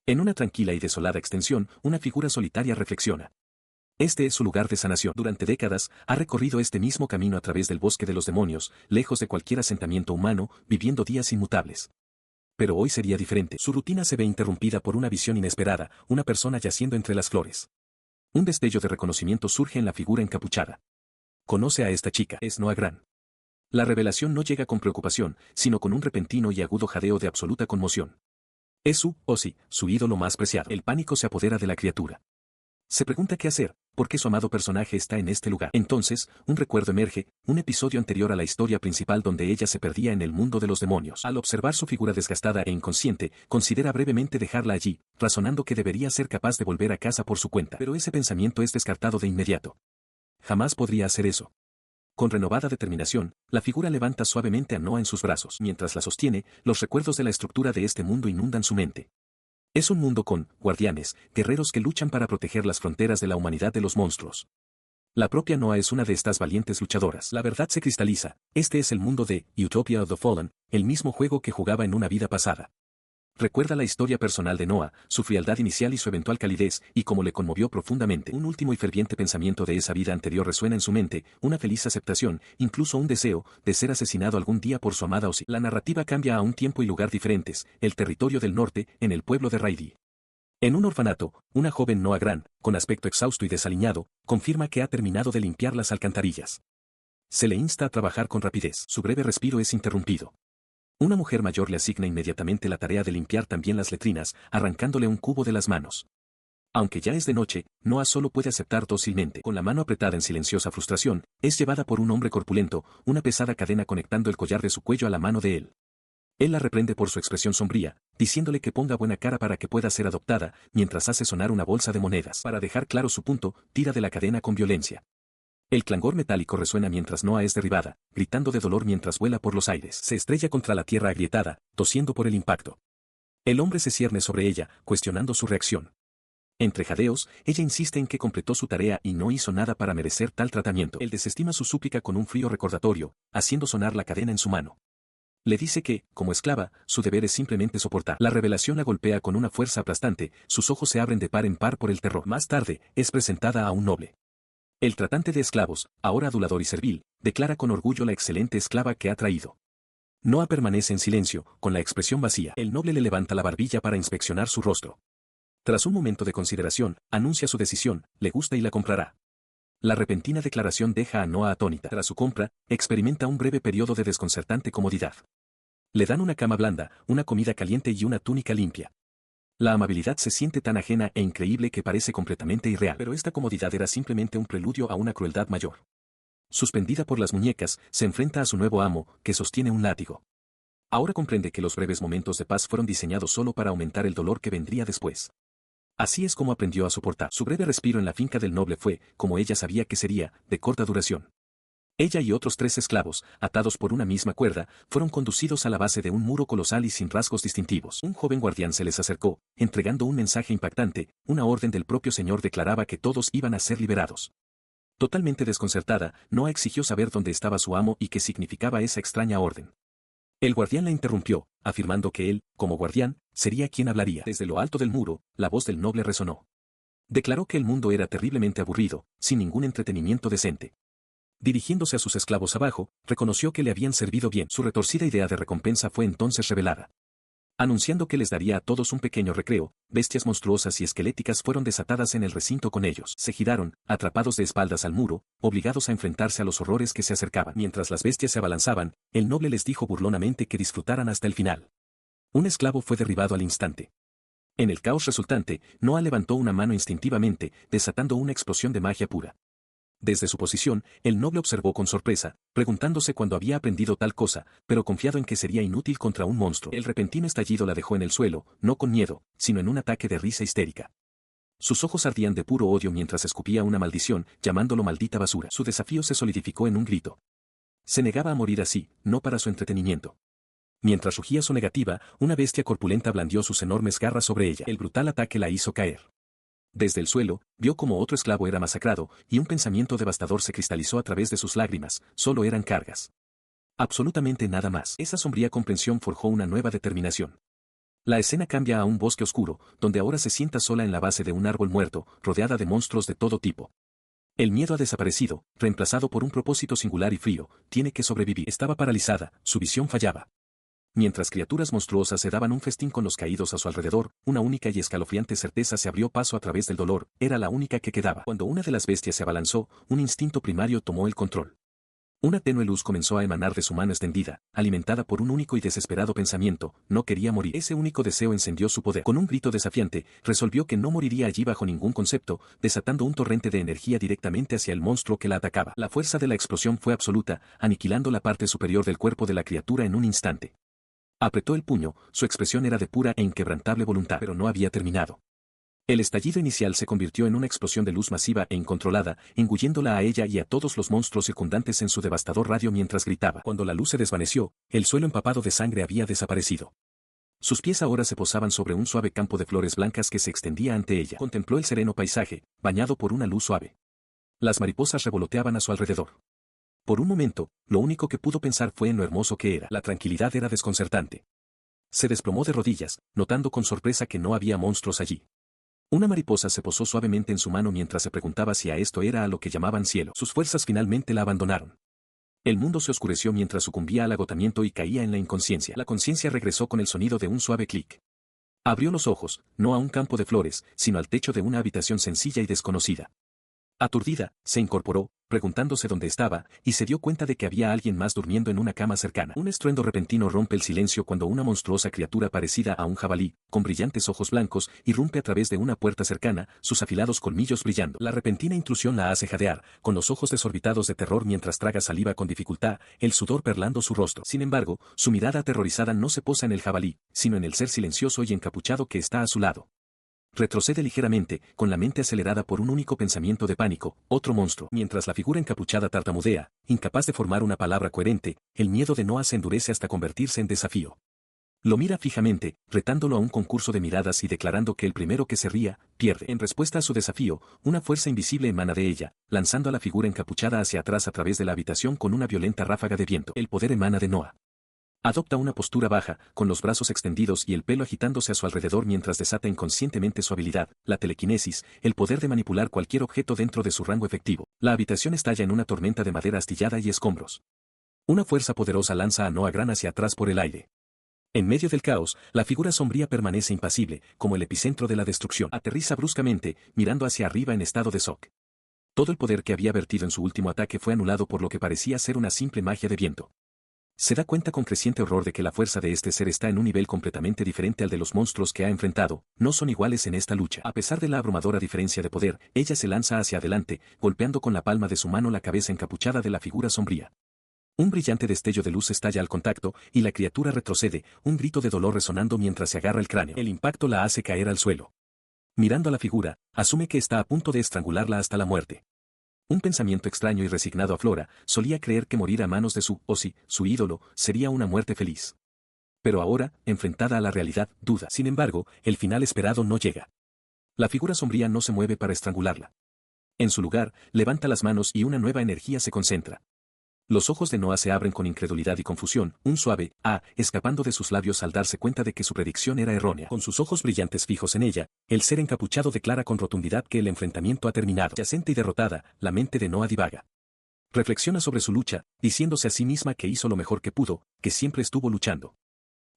En una tranquila y desolada extensión, una figura solitaria reflexiona. Este es su lugar de sanación. Durante décadas, ha recorrido este mismo camino a través del bosque de los demonios, lejos de cualquier asentamiento humano, viviendo días inmutables. Pero hoy sería diferente. Su rutina se ve interrumpida por una visión inesperada, una persona yaciendo entre las flores. Un destello de reconocimiento surge en la figura encapuchada. Conoce a esta chica, es Noah Gran. La revelación no llega con preocupación, sino con un repentino y agudo jadeo de absoluta conmoción. Es su ídolo más preciado. El pánico se apodera de la criatura. Se pregunta qué hacer, por qué su amado personaje está en este lugar. Entonces, un recuerdo emerge, un episodio anterior a la historia principal donde ella se perdía en el mundo de los demonios. Al observar su figura desgastada e inconsciente, considera brevemente dejarla allí, razonando que debería ser capaz de volver a casa por su cuenta. Pero ese pensamiento es descartado de inmediato. Jamás podría hacer eso. Con renovada determinación, la figura levanta suavemente a Noah en sus brazos. Mientras la sostiene, los recuerdos de la estructura de este mundo inundan su mente. Es un mundo con guardianes, guerreros que luchan para proteger las fronteras de la humanidad de los monstruos. La propia Noah es una de estas valientes luchadoras. La verdad se cristaliza. Este es el mundo de Utopia of the Fallen, el mismo juego que jugaba en una vida pasada. Recuerda la historia personal de Noah, su frialdad inicial y su eventual calidez, y cómo le conmovió profundamente. Un último y ferviente pensamiento de esa vida anterior resuena en su mente, una feliz aceptación, incluso un deseo, de ser asesinado algún día por su amada Ozzy. La narrativa cambia a un tiempo y lugar diferentes, el territorio del norte, en el pueblo de Raidi. En un orfanato, una joven Noah Gran, con aspecto exhausto y desaliñado, confirma que ha terminado de limpiar las alcantarillas. Se le insta a trabajar con rapidez. Su breve respiro es interrumpido. Una mujer mayor le asigna inmediatamente la tarea de limpiar también las letrinas, arrancándole un cubo de las manos. Aunque ya es de noche, Noah solo puede aceptar dócilmente. Con la mano apretada en silenciosa frustración, es llevada por un hombre corpulento, una pesada cadena conectando el collar de su cuello a la mano de él. Él la reprende por su expresión sombría, diciéndole que ponga buena cara para que pueda ser adoptada, mientras hace sonar una bolsa de monedas. Para dejar claro su punto, tira de la cadena con violencia. El clangor metálico resuena mientras Noah es derribada, gritando de dolor mientras vuela por los aires. Se estrella contra la tierra agrietada, tosiendo por el impacto. El hombre se cierne sobre ella, cuestionando su reacción. Entre jadeos, ella insiste en que completó su tarea y no hizo nada para merecer tal tratamiento. Él desestima su súplica con un frío recordatorio, haciendo sonar la cadena en su mano. Le dice que, como esclava, su deber es simplemente soportar. La revelación la golpea con una fuerza aplastante, sus ojos se abren de par en par por el terror. Más tarde, es presentada a un noble. El tratante de esclavos, ahora adulador y servil, declara con orgullo la excelente esclava que ha traído. Noah permanece en silencio, con la expresión vacía. El noble le levanta la barbilla para inspeccionar su rostro. Tras un momento de consideración, anuncia su decisión, le gusta y la comprará. La repentina declaración deja a Noah atónita. Tras su compra, experimenta un breve periodo de desconcertante comodidad. Le dan una cama blanda, una comida caliente y una túnica limpia. La amabilidad se siente tan ajena e increíble que parece completamente irreal. Pero esta comodidad era simplemente un preludio a una crueldad mayor. Suspendida por las muñecas, se enfrenta a su nuevo amo, que sostiene un látigo. Ahora comprende que los breves momentos de paz fueron diseñados solo para aumentar el dolor que vendría después. Así es como aprendió a soportar. Su breve respiro en la finca del noble fue, como ella sabía que sería, de corta duración. Ella y otros 3 esclavos, atados por una misma cuerda, fueron conducidos a la base de un muro colosal y sin rasgos distintivos. Un joven guardián se les acercó, entregando un mensaje impactante, una orden del propio señor declaraba que todos iban a ser liberados. Totalmente desconcertada, Noah exigió saber dónde estaba su amo y qué significaba esa extraña orden. El guardián la interrumpió, afirmando que él, como guardián, sería quien hablaría. Desde lo alto del muro, la voz del noble resonó. Declaró que el mundo era terriblemente aburrido, sin ningún entretenimiento decente. Dirigiéndose a sus esclavos abajo, reconoció que le habían servido bien. Su retorcida idea de recompensa fue entonces revelada. Anunciando que les daría a todos un pequeño recreo, bestias monstruosas y esqueléticas fueron desatadas en el recinto con ellos. Se giraron, atrapados de espaldas al muro, obligados a enfrentarse a los horrores que se acercaban. Mientras las bestias se abalanzaban, el noble les dijo burlonamente que disfrutaran hasta el final. Un esclavo fue derribado al instante. En el caos resultante, Noah levantó una mano instintivamente, desatando una explosión de magia pura. Desde su posición, el noble observó con sorpresa, preguntándose cuándo había aprendido tal cosa, pero confiado en que sería inútil contra un monstruo. El repentino estallido la dejó en el suelo, no con miedo, sino en un ataque de risa histérica. Sus ojos ardían de puro odio mientras escupía una maldición, llamándolo maldita basura. Su desafío se solidificó en un grito. Se negaba a morir así, no para su entretenimiento. Mientras rugía su negativa, una bestia corpulenta blandió sus enormes garras sobre ella. El brutal ataque la hizo caer. Desde el suelo, vio como otro esclavo era masacrado, y un pensamiento devastador se cristalizó a través de sus lágrimas, solo eran cargas. Absolutamente nada más. Esa sombría comprensión forjó una nueva determinación. La escena cambia a un bosque oscuro, donde ahora se sienta sola en la base de un árbol muerto, rodeada de monstruos de todo tipo. El miedo ha desaparecido, reemplazado por un propósito singular y frío, tiene que sobrevivir. Estaba paralizada, su visión fallaba. Mientras criaturas monstruosas se daban un festín con los caídos a su alrededor, una única y escalofriante certeza se abrió paso a través del dolor, era la única que quedaba. Cuando una de las bestias se abalanzó, un instinto primario tomó el control. Una tenue luz comenzó a emanar de su mano extendida, alimentada por un único y desesperado pensamiento: no quería morir. Ese único deseo encendió su poder. Con un grito desafiante, resolvió que no moriría allí bajo ningún concepto, desatando un torrente de energía directamente hacia el monstruo que la atacaba. La fuerza de la explosión fue absoluta, aniquilando la parte superior del cuerpo de la criatura en un instante. Apretó el puño, su expresión era de pura e inquebrantable voluntad, pero no había terminado. El estallido inicial se convirtió en una explosión de luz masiva e incontrolada, engulléndola a ella y a todos los monstruos circundantes en su devastador radio mientras gritaba. Cuando la luz se desvaneció, el suelo empapado de sangre había desaparecido. Sus pies ahora se posaban sobre un suave campo de flores blancas que se extendía ante ella. Contempló el sereno paisaje, bañado por una luz suave. Las mariposas revoloteaban a su alrededor. Por un momento, lo único que pudo pensar fue en lo hermoso que era. La tranquilidad era desconcertante. Se desplomó de rodillas, notando con sorpresa que no había monstruos allí. Una mariposa se posó suavemente en su mano mientras se preguntaba si a esto era a lo que llamaban cielo. Sus fuerzas finalmente la abandonaron. El mundo se oscureció mientras sucumbía al agotamiento y caía en la inconsciencia. La conciencia regresó con el sonido de un suave clic. Abrió los ojos, no a un campo de flores, sino al techo de una habitación sencilla y desconocida. Aturdida, se incorporó, preguntándose dónde estaba, y se dio cuenta de que había alguien más durmiendo en una cama cercana. Un estruendo repentino rompe el silencio cuando una monstruosa criatura parecida a un jabalí, con brillantes ojos blancos, irrumpe a través de una puerta cercana, sus afilados colmillos brillando. La repentina intrusión la hace jadear, con los ojos desorbitados de terror mientras traga saliva con dificultad, el sudor perlando su rostro. Sin embargo, su mirada aterrorizada no se posa en el jabalí, sino en el ser silencioso y encapuchado que está a su lado. Retrocede ligeramente, con la mente acelerada por un único pensamiento de pánico: otro monstruo. Mientras la figura encapuchada tartamudea, incapaz de formar una palabra coherente, el miedo de Noah se endurece hasta convertirse en desafío. Lo mira fijamente, retándolo a un concurso de miradas y declarando que el primero que se ría, pierde. En respuesta a su desafío, una fuerza invisible emana de ella, lanzando a la figura encapuchada hacia atrás a través de la habitación con una violenta ráfaga de viento. El poder emana de Noah. Adopta una postura baja, con los brazos extendidos y el pelo agitándose a su alrededor mientras desata inconscientemente su habilidad, la telequinesis, el poder de manipular cualquier objeto dentro de su rango efectivo. La habitación estalla en una tormenta de madera astillada y escombros. Una fuerza poderosa lanza a Noah Gran hacia atrás por el aire. En medio del caos, la figura sombría permanece impasible, como el epicentro de la destrucción. Aterriza bruscamente, mirando hacia arriba en estado de shock. Todo el poder que había vertido en su último ataque fue anulado por lo que parecía ser una simple magia de viento. Se da cuenta con creciente horror de que la fuerza de este ser está en un nivel completamente diferente al de los monstruos que ha enfrentado, no son iguales en esta lucha. A pesar de la abrumadora diferencia de poder, ella se lanza hacia adelante, golpeando con la palma de su mano la cabeza encapuchada de la figura sombría. Un brillante destello de luz estalla al contacto, y la criatura retrocede, un grito de dolor resonando mientras se agarra el cráneo. El impacto la hace caer al suelo. Mirando a la figura, asume que está a punto de estrangularla hasta la muerte. Un pensamiento extraño y resignado aflora: solía creer que morir a manos de su ídolo, sería una muerte feliz. Pero ahora, enfrentada a la realidad, duda. Sin embargo, el final esperado no llega. La figura sombría no se mueve para estrangularla. En su lugar, levanta las manos y una nueva energía se concentra. Los ojos de Noah se abren con incredulidad y confusión, un suave escapando de sus labios al darse cuenta de que su predicción era errónea. Con sus ojos brillantes fijos en ella, el ser encapuchado declara con rotundidad que el enfrentamiento ha terminado. Yacente y derrotada, la mente de Noah divaga. Reflexiona sobre su lucha, diciéndose a sí misma que hizo lo mejor que pudo, que siempre estuvo luchando.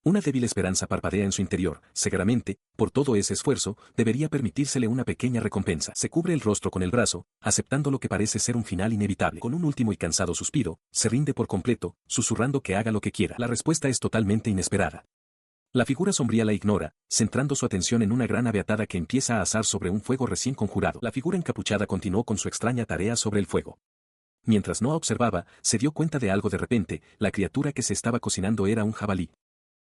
Una débil esperanza parpadea en su interior: seguramente, por todo ese esfuerzo, debería permitírsele una pequeña recompensa. Se cubre el rostro con el brazo, aceptando lo que parece ser un final inevitable. Con un último y cansado suspiro, se rinde por completo, susurrando que haga lo que quiera. La respuesta es totalmente inesperada. La figura sombría la ignora, centrando su atención en una gran ave atada que empieza a asar sobre un fuego recién conjurado. La figura encapuchada continuó con su extraña tarea sobre el fuego. Mientras Noah observaba, se dio cuenta de algo de repente: la criatura que se estaba cocinando era un jabalí.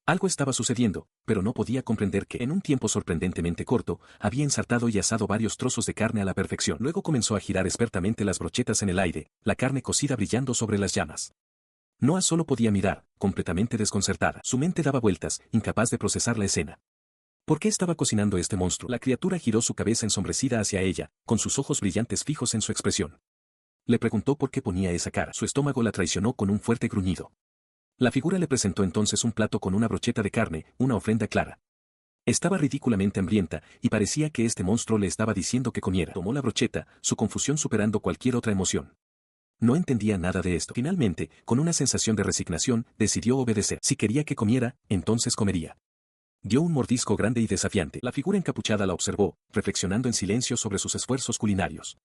Algo estaba sucediendo, pero no podía comprender que, en un tiempo sorprendentemente corto, había ensartado y asado varios trozos de carne a la perfección. Luego comenzó a girar expertamente las brochetas en el aire, la carne cocida brillando sobre las llamas. Noah solo podía mirar, completamente desconcertada. Su mente daba vueltas, incapaz de procesar la escena. ¿Por qué estaba cocinando este monstruo? La criatura giró su cabeza ensombrecida hacia ella, con sus ojos brillantes fijos en su expresión. Le preguntó por qué ponía esa cara. Su estómago la traicionó con un fuerte gruñido. La figura le presentó entonces un plato con una brocheta de carne, una ofrenda clara. Estaba ridículamente hambrienta, y parecía que este monstruo le estaba diciendo que comiera. Tomó la brocheta, su confusión superando cualquier otra emoción. No entendía nada de esto. Finalmente, con una sensación de resignación, decidió obedecer. Si quería que comiera, entonces comería. Dio un mordisco grande y desafiante. La figura encapuchada la observó, reflexionando en silencio sobre sus esfuerzos culinarios.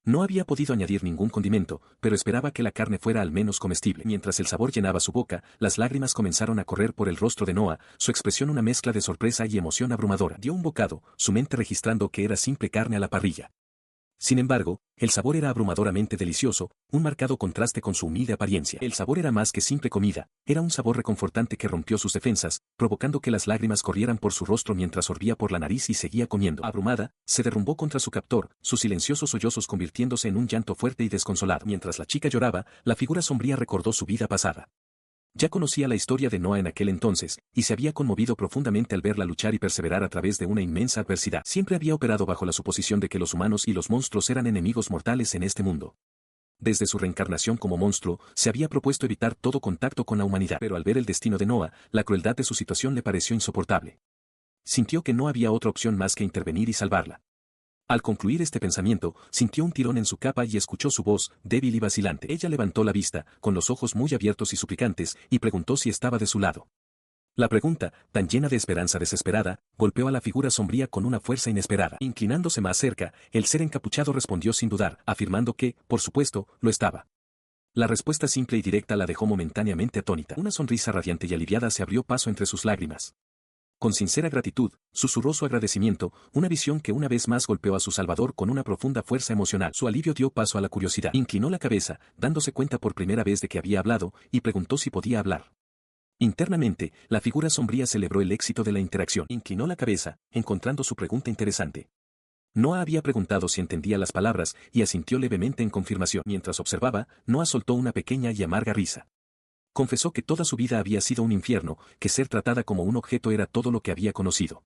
No había podido añadir ningún condimento, pero esperaba que la carne fuera al menos comestible. Mientras el sabor llenaba su boca, las lágrimas comenzaron a correr por el rostro de Noah, su expresión una mezcla de sorpresa y emoción abrumadora. Dio un bocado, su mente registrando que era simple carne a la parrilla. Sin embargo, el sabor era abrumadoramente delicioso, un marcado contraste con su humilde apariencia. El sabor era más que simple comida, era un sabor reconfortante que rompió sus defensas, provocando que las lágrimas corrieran por su rostro mientras sorbía por la nariz y seguía comiendo. Abrumada, se derrumbó contra su captor, sus silenciosos sollozos convirtiéndose en un llanto fuerte y desconsolado. Mientras la chica lloraba, la figura sombría recordó su vida pasada. Ya conocía la historia de Noah en aquel entonces, y se había conmovido profundamente al verla luchar y perseverar a través de una inmensa adversidad. Siempre había operado bajo la suposición de que los humanos y los monstruos eran enemigos mortales en este mundo. Desde su reencarnación como monstruo, se había propuesto evitar todo contacto con la humanidad. Pero al ver el destino de Noah, la crueldad de su situación le pareció insoportable. Sintió que no había otra opción más que intervenir y salvarla. Al concluir este pensamiento, sintió un tirón en su capa y escuchó su voz, débil y vacilante. Ella levantó la vista, con los ojos muy abiertos y suplicantes, y preguntó si estaba de su lado. La pregunta, tan llena de esperanza desesperada, golpeó a la figura sombría con una fuerza inesperada. Inclinándose más cerca, el ser encapuchado respondió sin dudar, afirmando que, por supuesto, lo estaba. La respuesta simple y directa la dejó momentáneamente atónita. Una sonrisa radiante y aliviada se abrió paso entre sus lágrimas. Con sincera gratitud, susurró su agradecimiento, una visión que una vez más golpeó a su salvador con una profunda fuerza emocional. Su alivio dio paso a la curiosidad. Inclinó la cabeza, dándose cuenta por primera vez de que había hablado, y preguntó si podía hablar. Internamente, la figura sombría celebró el éxito de la interacción. Inclinó la cabeza, encontrando su pregunta interesante. Noah había preguntado si entendía las palabras, y asintió levemente en confirmación. Mientras observaba, Noah soltó una pequeña y amarga risa. Confesó que toda su vida había sido un infierno, que ser tratada como un objeto era todo lo que había conocido.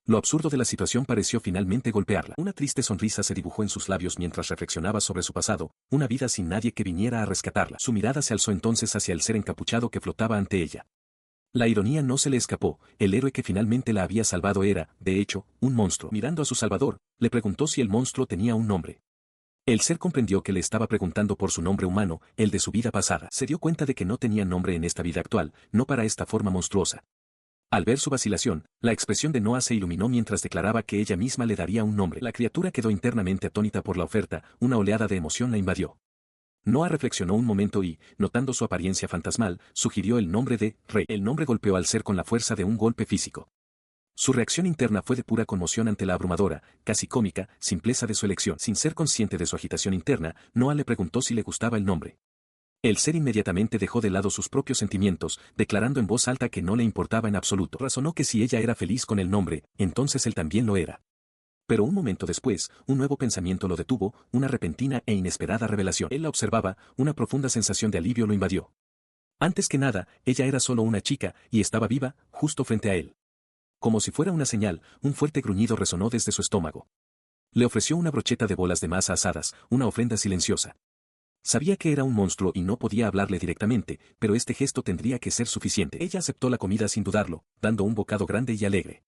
Lo absurdo de la situación pareció finalmente golpearla. Una triste sonrisa se dibujó en sus labios mientras reflexionaba sobre su pasado, una vida sin nadie que viniera a rescatarla. Su mirada se alzó entonces hacia el ser encapuchado que flotaba ante ella. La ironía no se le escapó, el héroe que finalmente la había salvado era, de hecho, un monstruo. Mirando a su salvador, le preguntó si el monstruo tenía un nombre. El ser comprendió que le estaba preguntando por su nombre humano, el de su vida pasada. Se dio cuenta de que no tenía nombre en esta vida actual, no para esta forma monstruosa. Al ver su vacilación, la expresión de Noah se iluminó mientras declaraba que ella misma le daría un nombre. La criatura quedó internamente atónita por la oferta, una oleada de emoción la invadió. Noah reflexionó un momento y, notando su apariencia fantasmal, sugirió el nombre de Rey. El nombre golpeó al ser con la fuerza de un golpe físico. Su reacción interna fue de pura conmoción ante la abrumadora, casi cómica, simpleza de su elección. Sin ser consciente de su agitación interna, Noah le preguntó si le gustaba el nombre. El ser inmediatamente dejó de lado sus propios sentimientos, declarando en voz alta que no le importaba en absoluto. Razonó que si ella era feliz con el nombre, entonces él también lo era. Pero un momento después, un nuevo pensamiento lo detuvo, una repentina e inesperada revelación. Él la observaba, una profunda sensación de alivio lo invadió. Antes que nada, ella era solo una chica, y estaba viva, justo frente a él. Como si fuera una señal, un fuerte gruñido resonó desde su estómago. Le ofreció una brocheta de bolas de masa asadas, una ofrenda silenciosa. Sabía que era un monstruo y no podía hablarle directamente, pero este gesto tendría que ser suficiente. Ella aceptó la comida sin dudarlo, dando un bocado grande y alegre.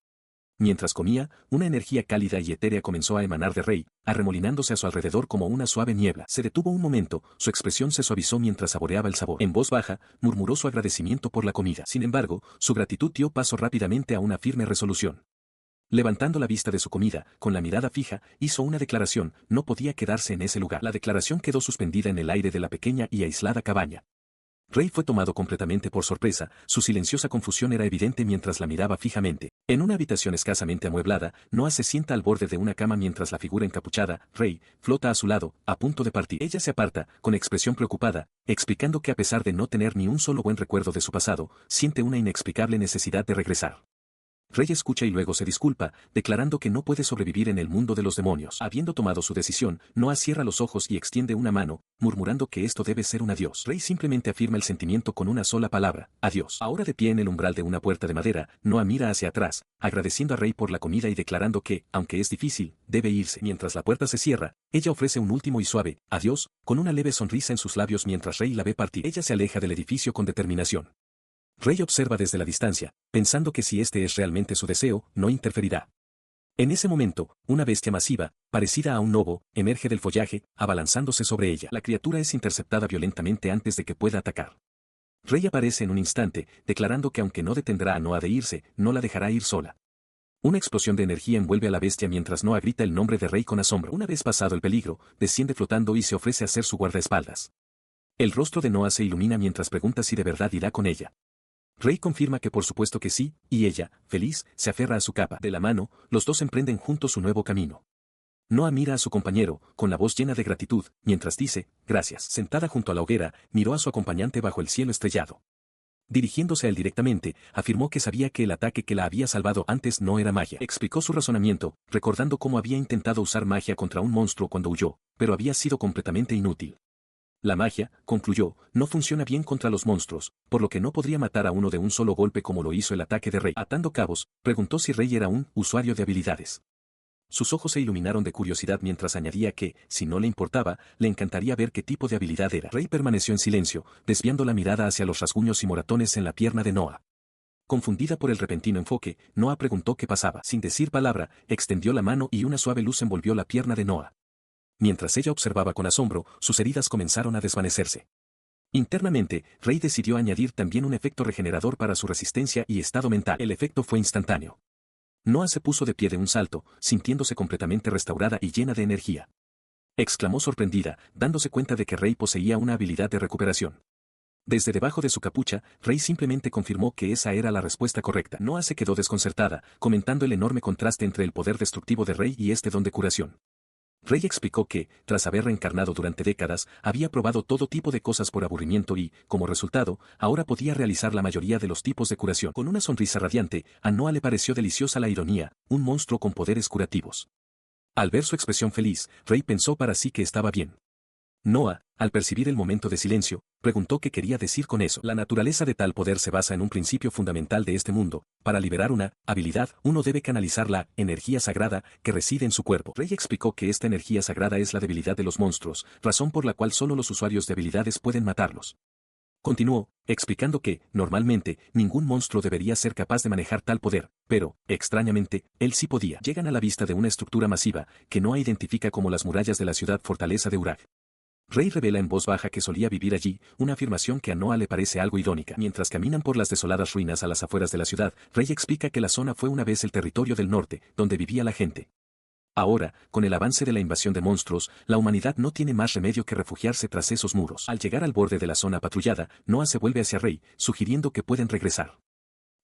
Mientras comía, una energía cálida y etérea comenzó a emanar de Rey, arremolinándose a su alrededor como una suave niebla. Se detuvo un momento, su expresión se suavizó mientras saboreaba el sabor. En voz baja, murmuró su agradecimiento por la comida. Sin embargo, su gratitud dio paso rápidamente a una firme resolución. Levantando la vista de su comida, con la mirada fija, hizo una declaración, no podía quedarse en ese lugar. La declaración quedó suspendida en el aire de la pequeña y aislada cabaña. Rey fue tomado completamente por sorpresa, su silenciosa confusión era evidente mientras la miraba fijamente. En una habitación escasamente amueblada, Noah se sienta al borde de una cama mientras la figura encapuchada, Rey, flota a su lado, a punto de partir. Ella se aparta, con expresión preocupada, explicando que a pesar de no tener ni un solo buen recuerdo de su pasado, siente una inexplicable necesidad de regresar. Rey escucha y luego se disculpa, declarando que no puede sobrevivir en el mundo de los demonios. Habiendo tomado su decisión, Noah cierra los ojos y extiende una mano, murmurando que esto debe ser un adiós. Rey simplemente afirma el sentimiento con una sola palabra, adiós. Ahora de pie en el umbral de una puerta de madera, Noah mira hacia atrás, agradeciendo a Rey por la comida y declarando que, aunque es difícil, debe irse. Mientras la puerta se cierra, ella ofrece un último y suave, adiós, con una leve sonrisa en sus labios mientras Rey la ve partir. Ella se aleja del edificio con determinación. Rey observa desde la distancia, pensando que si este es realmente su deseo, no interferirá. En ese momento, una bestia masiva, parecida a un lobo, emerge del follaje, abalanzándose sobre ella. La criatura es interceptada violentamente antes de que pueda atacar. Rey aparece en un instante, declarando que aunque no detendrá a Noah de irse, no la dejará ir sola. Una explosión de energía envuelve a la bestia mientras Noah grita el nombre de Rey con asombro. Una vez pasado el peligro, desciende flotando y se ofrece a ser su guardaespaldas. El rostro de Noah se ilumina mientras pregunta si de verdad irá con ella. Rey confirma que por supuesto que sí, y ella, feliz, se aferra a su capa. De la mano, los dos emprenden juntos su nuevo camino. Noah mira a su compañero, con la voz llena de gratitud, mientras dice, gracias. Sentada junto a la hoguera, miró a su acompañante bajo el cielo estrellado. Dirigiéndose a él directamente, afirmó que sabía que el ataque que la había salvado antes no era magia. Explicó su razonamiento, recordando cómo había intentado usar magia contra un monstruo cuando huyó, pero había sido completamente inútil. La magia, concluyó, no funciona bien contra los monstruos, por lo que no podría matar a uno de un solo golpe como lo hizo el ataque de Rey. Atando cabos, preguntó si Rey era un usuario de habilidades. Sus ojos se iluminaron de curiosidad mientras añadía que, si no le importaba, le encantaría ver qué tipo de habilidad era. Rey permaneció en silencio, desviando la mirada hacia los rasguños y moratones en la pierna de Noah. Confundida por el repentino enfoque, Noah preguntó qué pasaba. Sin decir palabra, extendió la mano y una suave luz envolvió la pierna de Noah. Mientras ella observaba con asombro, sus heridas comenzaron a desvanecerse. Internamente, Rey decidió añadir también un efecto regenerador para su resistencia y estado mental. El efecto fue instantáneo. Noah se puso de pie de un salto, sintiéndose completamente restaurada y llena de energía. Exclamó sorprendida, dándose cuenta de que Rey poseía una habilidad de recuperación. Desde debajo de su capucha, Rey simplemente confirmó que esa era la respuesta correcta. Noah se quedó desconcertada, comentando el enorme contraste entre el poder destructivo de Rey y este don de curación. Rey explicó que, tras haber reencarnado durante décadas, había probado todo tipo de cosas por aburrimiento y, como resultado, ahora podía realizar la mayoría de los tipos de curación. Con una sonrisa radiante, a Noah le pareció deliciosa la ironía, un monstruo con poderes curativos. Al ver su expresión feliz, Rey pensó para sí que estaba bien. Noah, al percibir el momento de silencio, preguntó qué quería decir con eso. La naturaleza de tal poder se basa en un principio fundamental de este mundo. Para liberar una habilidad, uno debe canalizar la energía sagrada que reside en su cuerpo. Rey explicó que esta energía sagrada es la debilidad de los monstruos, razón por la cual solo los usuarios de habilidades pueden matarlos. Continuó, explicando que, normalmente, ningún monstruo debería ser capaz de manejar tal poder, pero, extrañamente, él sí podía. Llegan a la vista de una estructura masiva, que Noah identifica como las murallas de la ciudad fortaleza de Urag. Rey revela en voz baja que solía vivir allí, una afirmación que a Noah le parece algo irónica. Mientras caminan por las desoladas ruinas a las afueras de la ciudad, Rey explica que la zona fue una vez el territorio del norte, donde vivía la gente. Ahora, con el avance de la invasión de monstruos, la humanidad no tiene más remedio que refugiarse tras esos muros. Al llegar al borde de la zona patrullada, Noah se vuelve hacia Rey, sugiriendo que pueden regresar.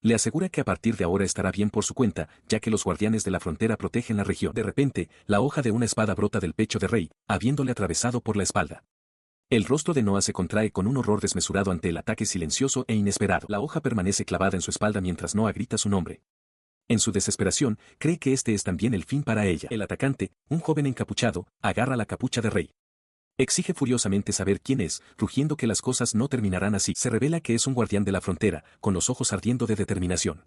Le asegura que a partir de ahora estará bien por su cuenta, ya que los guardianes de la frontera protegen la región. De repente, la hoja de una espada brota del pecho de Rey, habiéndole atravesado por la espalda. El rostro de Noah se contrae con un horror desmesurado ante el ataque silencioso e inesperado. La hoja permanece clavada en su espalda mientras Noah grita su nombre. En su desesperación, cree que este es también el fin para ella. El atacante, un joven encapuchado, agarra la capucha de Rey. Exige furiosamente saber quién es, rugiendo que las cosas no terminarán así. Se revela que es un guardián de la frontera, con los ojos ardiendo de determinación.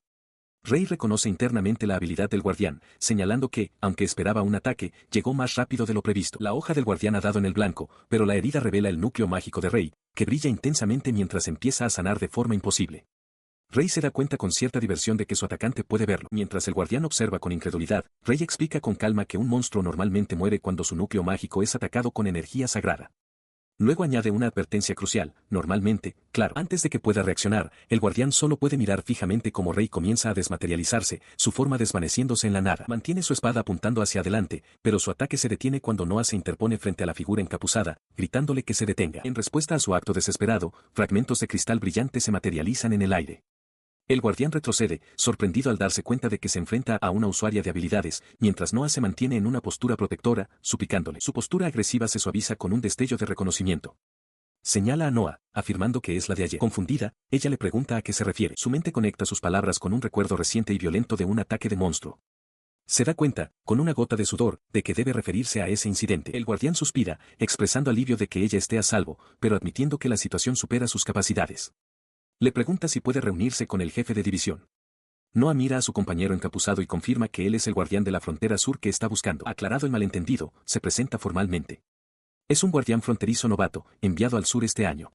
Rey reconoce internamente la habilidad del guardián, señalando que, aunque esperaba un ataque, llegó más rápido de lo previsto. La hoja del guardián ha dado en el blanco, pero la herida revela el núcleo mágico de Rey, que brilla intensamente mientras empieza a sanar de forma imposible. Rey se da cuenta con cierta diversión de que su atacante puede verlo. Mientras el guardián observa con incredulidad, Rey explica con calma que un monstruo normalmente muere cuando su núcleo mágico es atacado con energía sagrada. Luego añade una advertencia crucial, normalmente, claro. Antes de que pueda reaccionar, el guardián solo puede mirar fijamente como Rey comienza a desmaterializarse, su forma desvaneciéndose en la nada. Mantiene su espada apuntando hacia adelante, pero su ataque se detiene cuando Noah se interpone frente a la figura encapuzada, gritándole que se detenga. En respuesta a su acto desesperado, fragmentos de cristal brillante se materializan en el aire. El guardián retrocede, sorprendido al darse cuenta de que se enfrenta a una usuaria de habilidades, mientras Noah se mantiene en una postura protectora, suplicándole. Su postura agresiva se suaviza con un destello de reconocimiento. Señala a Noah, afirmando que es la de ayer. Confundida, ella le pregunta a qué se refiere. Su mente conecta sus palabras con un recuerdo reciente y violento de un ataque de monstruo. Se da cuenta, con una gota de sudor, de que debe referirse a ese incidente. El guardián suspira, expresando alivio de que ella esté a salvo, pero admitiendo que la situación supera sus capacidades. Le pregunta si puede reunirse con el jefe de división. Noah mira a su compañero encapuzado y confirma que él es el guardián de la frontera sur que está buscando. Aclarado el malentendido, se presenta formalmente. Es un guardián fronterizo novato, enviado al sur este año.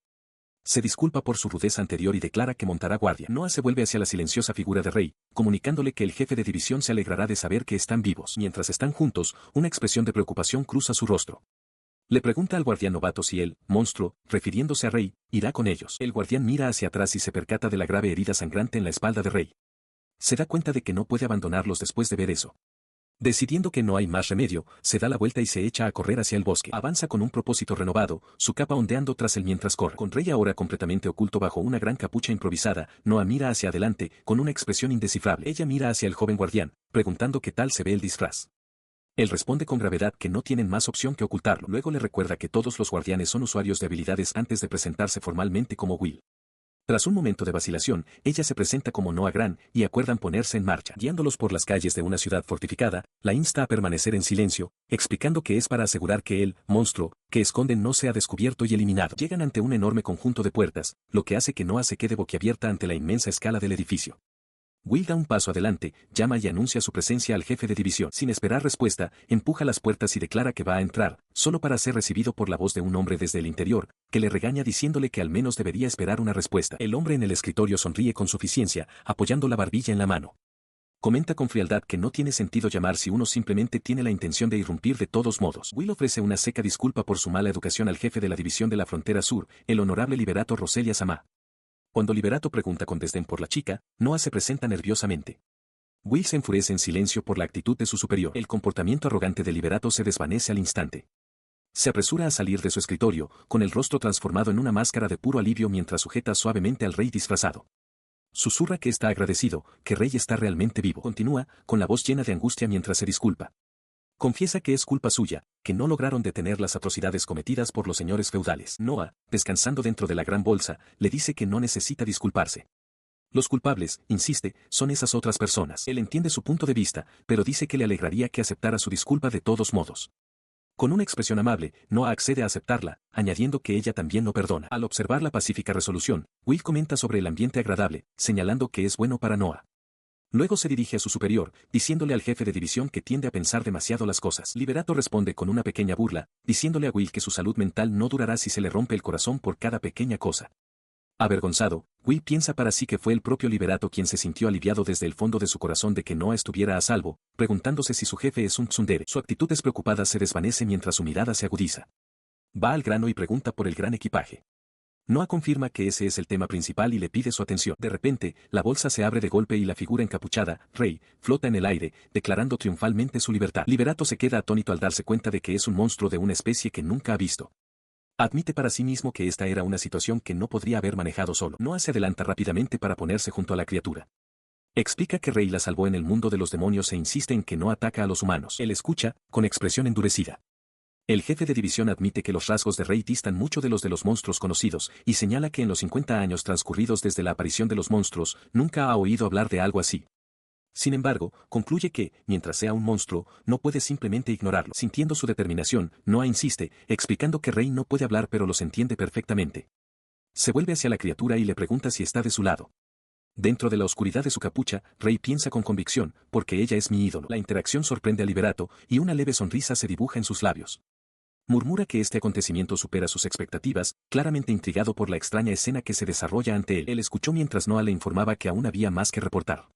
Se disculpa por su rudeza anterior y declara que montará guardia. Noah se vuelve hacia la silenciosa figura de Rey, comunicándole que el jefe de división se alegrará de saber que están vivos. Mientras están juntos, una expresión de preocupación cruza su rostro. Le pregunta al guardián novato si el monstruo, refiriéndose a Rey, irá con ellos. El guardián mira hacia atrás y se percata de la grave herida sangrante en la espalda de Rey. Se da cuenta de que no puede abandonarlos después de ver eso. Decidiendo que no hay más remedio, se da la vuelta y se echa a correr hacia el bosque. Avanza con un propósito renovado, su capa ondeando tras él mientras corre. Con Rey ahora completamente oculto bajo una gran capucha improvisada, Noah mira hacia adelante, con una expresión indescifrable. Ella mira hacia el joven guardián, preguntando qué tal se ve el disfraz. Él responde con gravedad que no tienen más opción que ocultarlo. Luego le recuerda que todos los guardianes son usuarios de habilidades antes de presentarse formalmente como Will. Tras un momento de vacilación, ella se presenta como Noah Gran y acuerdan ponerse en marcha. Guiándolos por las calles de una ciudad fortificada, la insta a permanecer en silencio, explicando que es para asegurar que el monstruo que esconden no sea descubierto y eliminado. Llegan ante un enorme conjunto de puertas, lo que hace que Noah se quede boquiabierta ante la inmensa escala del edificio. Will da un paso adelante, llama y anuncia su presencia al jefe de división. Sin esperar respuesta, empuja las puertas y declara que va a entrar, solo para ser recibido por la voz de un hombre desde el interior, que le regaña diciéndole que al menos debería esperar una respuesta. El hombre en el escritorio sonríe con suficiencia, apoyando la barbilla en la mano. Comenta con frialdad que no tiene sentido llamar si uno simplemente tiene la intención de irrumpir de todos modos. Will ofrece una seca disculpa por su mala educación al jefe de la división de la frontera sur, el honorable Liberato Roselia Sama. Cuando Liberato pregunta con desdén por la chica, Noah se presenta nerviosamente. Will se enfurece en silencio por la actitud de su superior. El comportamiento arrogante de Liberato se desvanece al instante. Se apresura a salir de su escritorio, con el rostro transformado en una máscara de puro alivio mientras sujeta suavemente al rey disfrazado. Susurra que está agradecido, que Rey está realmente vivo. Continúa, con la voz llena de angustia mientras se disculpa. Confiesa que es culpa suya, que no lograron detener las atrocidades cometidas por los señores feudales. Noah, descansando dentro de la gran bolsa, le dice que no necesita disculparse. Los culpables, insiste, son esas otras personas. Él entiende su punto de vista, pero dice que le alegraría que aceptara su disculpa de todos modos. Con una expresión amable, Noah accede a aceptarla, añadiendo que ella también lo perdona. Al observar la pacífica resolución, Will comenta sobre el ambiente agradable, señalando que es bueno para Noah. Luego se dirige a su superior, diciéndole al jefe de división que tiende a pensar demasiado las cosas. Liberato responde con una pequeña burla, diciéndole a Will que su salud mental no durará si se le rompe el corazón por cada pequeña cosa. Avergonzado, Will piensa para sí que fue el propio Liberato quien se sintió aliviado desde el fondo de su corazón de que Noah estuviera a salvo, preguntándose si su jefe es un tsundere. Su actitud despreocupada se desvanece mientras su mirada se agudiza. Va al grano y pregunta por el gran equipaje. Noah confirma que ese es el tema principal y le pide su atención. De repente, la bolsa se abre de golpe y la figura encapuchada, Rey, flota en el aire, declarando triunfalmente su libertad. Liberato se queda atónito al darse cuenta de que es un monstruo de una especie que nunca ha visto. Admite para sí mismo que esta era una situación que no podría haber manejado solo. Noah se adelanta rápidamente para ponerse junto a la criatura. Explica que Rey la salvó en el mundo de los demonios e insiste en que no ataca a los humanos. Él escucha, con expresión endurecida. El jefe de división admite que los rasgos de Rey distan mucho de los monstruos conocidos, y señala que en los 50 años transcurridos desde la aparición de los monstruos, nunca ha oído hablar de algo así. Sin embargo, concluye que, mientras sea un monstruo, no puede simplemente ignorarlo. Sintiendo su determinación, Noah insiste, explicando que Rey no puede hablar pero los entiende perfectamente. Se vuelve hacia la criatura y le pregunta si está de su lado. Dentro de la oscuridad de su capucha, Rey piensa con convicción, porque ella es mi ídolo. La interacción sorprende a Liberato, y una leve sonrisa se dibuja en sus labios. Murmura que este acontecimiento supera sus expectativas, claramente intrigado por la extraña escena que se desarrolla ante él. Él escuchó mientras Noah le informaba que aún había más que reportar.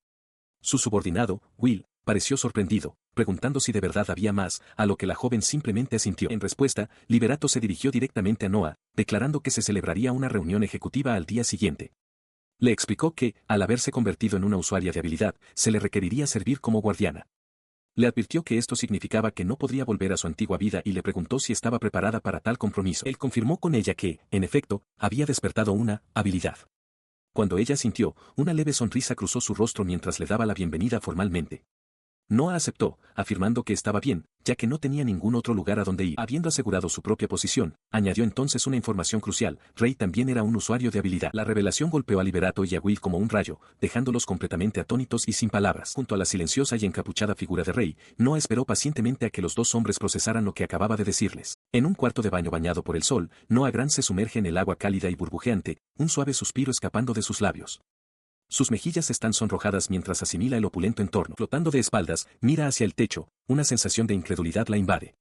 Su subordinado, Will, pareció sorprendido, preguntando si de verdad había más, a lo que la joven simplemente asintió. En respuesta, Liberato se dirigió directamente a Noah, declarando que se celebraría una reunión ejecutiva al día siguiente. Le explicó que, al haberse convertido en una usuaria de habilidad, se le requeriría servir como guardiana. Le advirtió que esto significaba que no podría volver a su antigua vida y le preguntó si estaba preparada para tal compromiso. Él confirmó con ella que, en efecto, había despertado una habilidad. Cuando ella sintió, una leve sonrisa cruzó su rostro mientras le daba la bienvenida formalmente. Noah aceptó, afirmando que estaba bien, ya que no tenía ningún otro lugar a donde ir. Habiendo asegurado su propia posición, añadió entonces una información crucial: Rey también era un usuario de habilidad. La revelación golpeó a Liberato y a Will como un rayo, dejándolos completamente atónitos y sin palabras. Junto a la silenciosa y encapuchada figura de Rey, Noah esperó pacientemente a que los dos hombres procesaran lo que acababa de decirles. En un cuarto de baño bañado por el sol, Noah Gran se sumerge en el agua cálida y burbujeante, un suave suspiro escapando de sus labios. Sus mejillas están sonrojadas mientras asimila el opulento entorno. Flotando de espaldas, mira hacia el techo, una sensación de incredulidad la invade.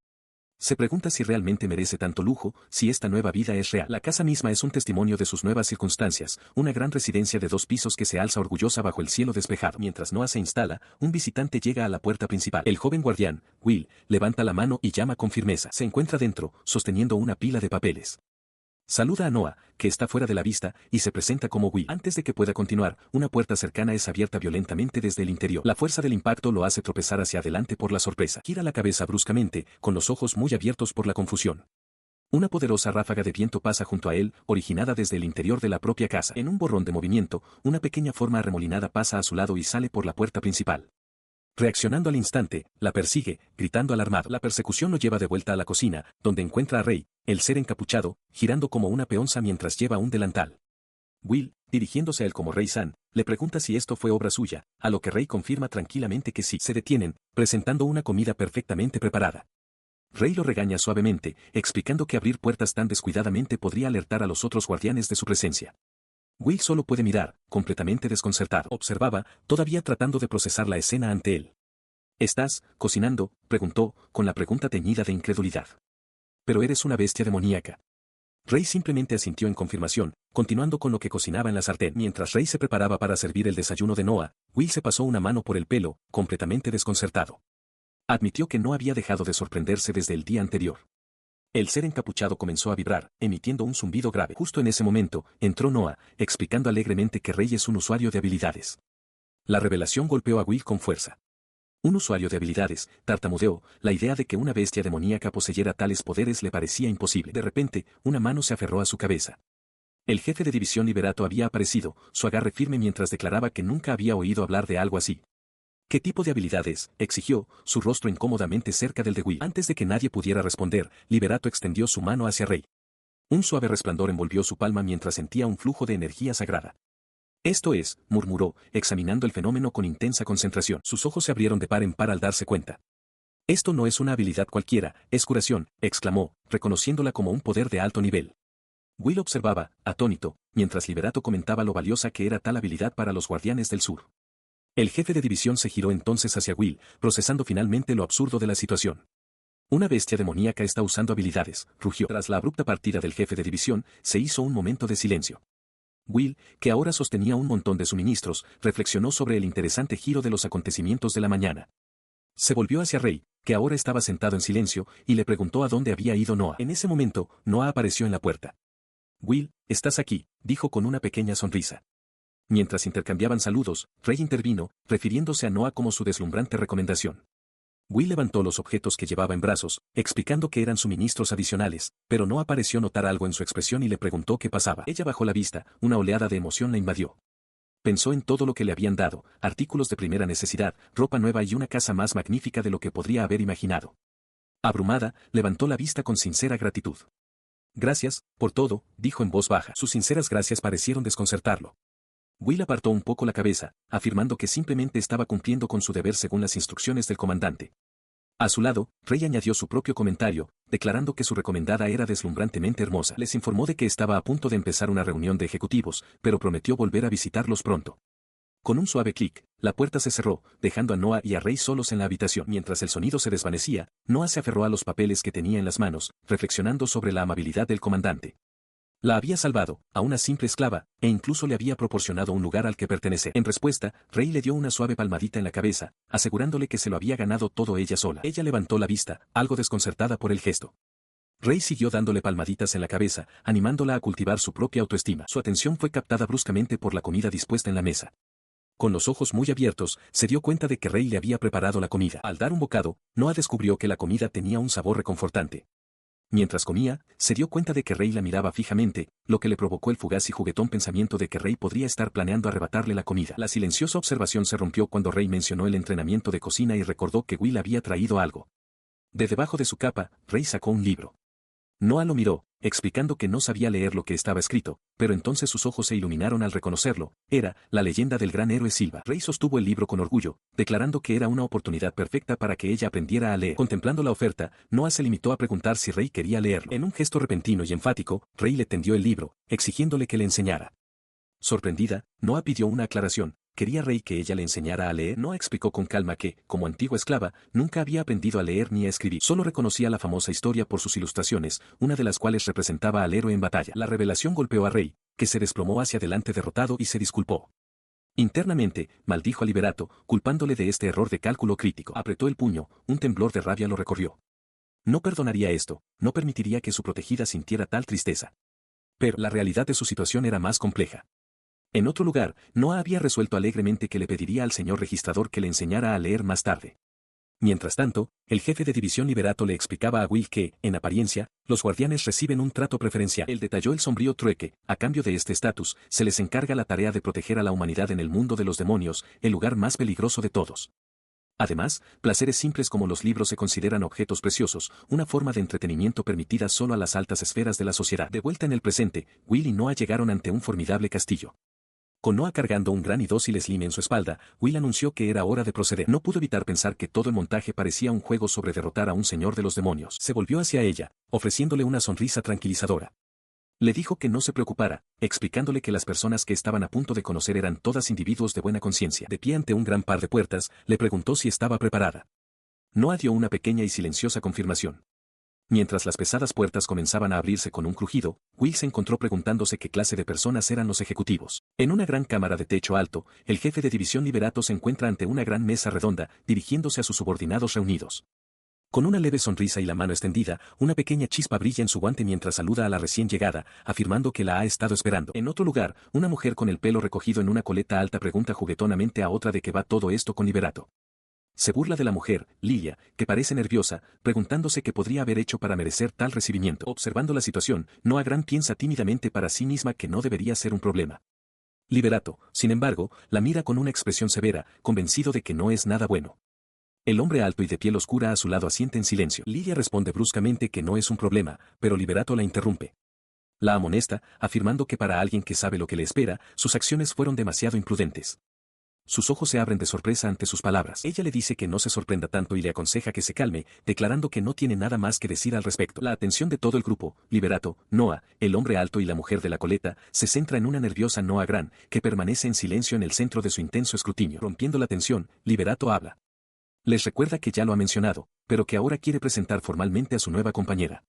Se pregunta si realmente merece tanto lujo, si esta nueva vida es real. La casa misma es un testimonio de sus nuevas circunstancias, una gran residencia de 2 pisos que se alza orgullosa bajo el cielo despejado. Mientras Noah se instala, un visitante llega a la puerta principal. El joven guardián, Will, levanta la mano y llama con firmeza. Se encuentra dentro, sosteniendo una pila de papeles. Saluda a Noah, que está fuera de la vista, y se presenta como Will. Antes de que pueda continuar, una puerta cercana es abierta violentamente desde el interior. La fuerza del impacto lo hace tropezar hacia adelante por la sorpresa. Gira la cabeza bruscamente, con los ojos muy abiertos por la confusión. Una poderosa ráfaga de viento pasa junto a él, originada desde el interior de la propia casa. En un borrón de movimiento, una pequeña forma arremolinada pasa a su lado y sale por la puerta principal. Reaccionando al instante, la persigue, gritando alarmado. La persecución lo lleva de vuelta a la cocina, donde encuentra a Ray, el ser encapuchado, girando como una peonza mientras lleva un delantal. Will, dirigiéndose a él como Ray-san, le pregunta si esto fue obra suya, a lo que Ray confirma tranquilamente que sí. Se detienen, presentando una comida perfectamente preparada. Ray lo regaña suavemente, explicando que abrir puertas tan descuidadamente podría alertar a los otros guardianes de su presencia. Will solo puede mirar, completamente desconcertado. Observaba, todavía tratando de procesar la escena ante él. ¿Estás cocinando?, preguntó, con la pregunta teñida de incredulidad. Pero eres una bestia demoníaca. Ray simplemente asintió en confirmación, continuando con lo que cocinaba en la sartén. Mientras Ray se preparaba para servir el desayuno de Noah, Will se pasó una mano por el pelo, completamente desconcertado. Admitió que no había dejado de sorprenderse desde el día anterior. El ser encapuchado comenzó a vibrar, emitiendo un zumbido grave. Justo en ese momento, entró Noah, explicando alegremente que Ray es un usuario de habilidades. La revelación golpeó a Will con fuerza. Un usuario de habilidades, tartamudeó, la idea de que una bestia demoníaca poseyera tales poderes le parecía imposible. De repente, una mano se aferró a su cabeza. El jefe de división Liberato había aparecido, su agarre firme mientras declaraba que nunca había oído hablar de algo así. ¿Qué tipo de habilidades?, exigió, su rostro incómodamente cerca del de Will. Antes de que nadie pudiera responder, Liberato extendió su mano hacia Ray. Un suave resplandor envolvió su palma mientras sentía un flujo de energía sagrada. Esto es, murmuró, examinando el fenómeno con intensa concentración. Sus ojos se abrieron de par en par al darse cuenta. Esto no es una habilidad cualquiera, es curación, exclamó, reconociéndola como un poder de alto nivel. Will observaba, atónito, mientras Liberato comentaba lo valiosa que era tal habilidad para los guardianes del sur. El jefe de división se giró entonces hacia Will, procesando finalmente lo absurdo de la situación. Una bestia demoníaca está usando habilidades, rugió. Tras la abrupta partida del jefe de división, se hizo un momento de silencio. Will, que ahora sostenía un montón de suministros, reflexionó sobre el interesante giro de los acontecimientos de la mañana. Se volvió hacia Ray, que ahora estaba sentado en silencio, y le preguntó a dónde había ido Noah. En ese momento, Noah apareció en la puerta. Will, estás aquí, dijo con una pequeña sonrisa. Mientras intercambiaban saludos, Ray intervino, refiriéndose a Noah como su deslumbrante recomendación. Will levantó los objetos que llevaba en brazos, explicando que eran suministros adicionales, pero no pareció notar algo en su expresión y le preguntó qué pasaba. Ella bajó la vista, una oleada de emoción la invadió. Pensó en todo lo que le habían dado, artículos de primera necesidad, ropa nueva y una casa más magnífica de lo que podría haber imaginado. Abrumada, levantó la vista con sincera gratitud. Gracias, por todo, dijo en voz baja. Sus sinceras gracias parecieron desconcertarlo. Will apartó un poco la cabeza, afirmando que simplemente estaba cumpliendo con su deber según las instrucciones del comandante. A su lado, Ray añadió su propio comentario, declarando que su recomendada era deslumbrantemente hermosa. Les informó de que estaba a punto de empezar una reunión de ejecutivos, pero prometió volver a visitarlos pronto. Con un suave clic, la puerta se cerró, dejando a Noah y a Ray solos en la habitación. Mientras el sonido se desvanecía, Noah se aferró a los papeles que tenía en las manos, reflexionando sobre la amabilidad del comandante. La había salvado, a una simple esclava, e incluso le había proporcionado un lugar al que pertenecer. En respuesta, Ray le dio una suave palmadita en la cabeza, asegurándole que se lo había ganado todo ella sola. Ella levantó la vista, algo desconcertada por el gesto. Ray siguió dándole palmaditas en la cabeza, animándola a cultivar su propia autoestima. Su atención fue captada bruscamente por la comida dispuesta en la mesa. Con los ojos muy abiertos, se dio cuenta de que Ray le había preparado la comida. Al dar un bocado, Noah descubrió que la comida tenía un sabor reconfortante. Mientras comía, se dio cuenta de que Ray la miraba fijamente, lo que le provocó el fugaz y juguetón pensamiento de que Ray podría estar planeando arrebatarle la comida. La silenciosa observación se rompió cuando Ray mencionó el entrenamiento de cocina y recordó que Will había traído algo. De debajo de su capa, Ray sacó un libro. Noah lo miró, explicando que no sabía leer lo que estaba escrito, pero entonces sus ojos se iluminaron al reconocerlo, era La leyenda del gran héroe Silva. Ray sostuvo el libro con orgullo, declarando que era una oportunidad perfecta para que ella aprendiera a leer. Contemplando la oferta, Noah se limitó a preguntar si Ray quería leerlo. En un gesto repentino y enfático, Ray le tendió el libro, exigiéndole que le enseñara. Sorprendida, Noah pidió una aclaración, quería Rey que ella le enseñara a leer. Noah explicó con calma que, como antigua esclava, nunca había aprendido a leer ni a escribir. Solo reconocía la famosa historia por sus ilustraciones, una de las cuales representaba al héroe en batalla. La revelación golpeó a Rey, que se desplomó hacia adelante derrotado y se disculpó. Internamente, maldijo a Liberato, culpándole de este error de cálculo crítico. Apretó el puño, un temblor de rabia lo recorrió. No perdonaría esto, no permitiría que su protegida sintiera tal tristeza. Pero la realidad de su situación era más compleja. En otro lugar, Noah había resuelto alegremente que le pediría al señor registrador que le enseñara a leer más tarde. Mientras tanto, el jefe de división Liberato le explicaba a Will que, en apariencia, los guardianes reciben un trato preferencial. Él detalló el sombrío trueque: a cambio de este estatus, se les encarga la tarea de proteger a la humanidad en el mundo de los demonios, el lugar más peligroso de todos. Además, placeres simples como los libros se consideran objetos preciosos, una forma de entretenimiento permitida solo a las altas esferas de la sociedad. De vuelta en el presente, Will y Noah llegaron ante un formidable castillo. Con Noah cargando un gran y dócil Slim en su espalda, Will anunció que era hora de proceder. No pudo evitar pensar que todo el montaje parecía un juego sobre derrotar a un señor de los demonios. Se volvió hacia ella, ofreciéndole una sonrisa tranquilizadora. Le dijo que no se preocupara, explicándole que las personas que estaban a punto de conocer eran todas individuos de buena conciencia. De pie ante un gran par de puertas, le preguntó si estaba preparada. Noah dio una pequeña y silenciosa confirmación. Mientras las pesadas puertas comenzaban a abrirse con un crujido, Will se encontró preguntándose qué clase de personas eran los ejecutivos. En una gran cámara de techo alto, el jefe de división Liberato se encuentra ante una gran mesa redonda, dirigiéndose a sus subordinados reunidos. Con una leve sonrisa y la mano extendida, una pequeña chispa brilla en su guante mientras saluda a la recién llegada, afirmando que la ha estado esperando. En otro lugar, una mujer con el pelo recogido en una coleta alta pregunta juguetonamente a otra de qué va todo esto con Liberato. Se burla de la mujer, Lilia, que parece nerviosa, preguntándose qué podría haber hecho para merecer tal recibimiento. Observando la situación, Noah Gran piensa tímidamente para sí misma que no debería ser un problema. Liberato, sin embargo, la mira con una expresión severa, convencido de que no es nada bueno. El hombre alto y de piel oscura a su lado asiente en silencio. Lilia responde bruscamente que no es un problema, pero Liberato la interrumpe. La amonesta, afirmando que para alguien que sabe lo que le espera, sus acciones fueron demasiado imprudentes. Sus ojos se abren de sorpresa ante sus palabras. Ella le dice que no se sorprenda tanto y le aconseja que se calme, declarando que no tiene nada más que decir al respecto. La atención de todo el grupo, Liberato, Noah, el hombre alto y la mujer de la coleta, se centra en una nerviosa Noah Gran, que permanece en silencio en el centro de su intenso escrutinio. Rompiendo la tensión, Liberato habla. Les recuerda que ya lo ha mencionado, pero que ahora quiere presentar formalmente a su nueva compañera.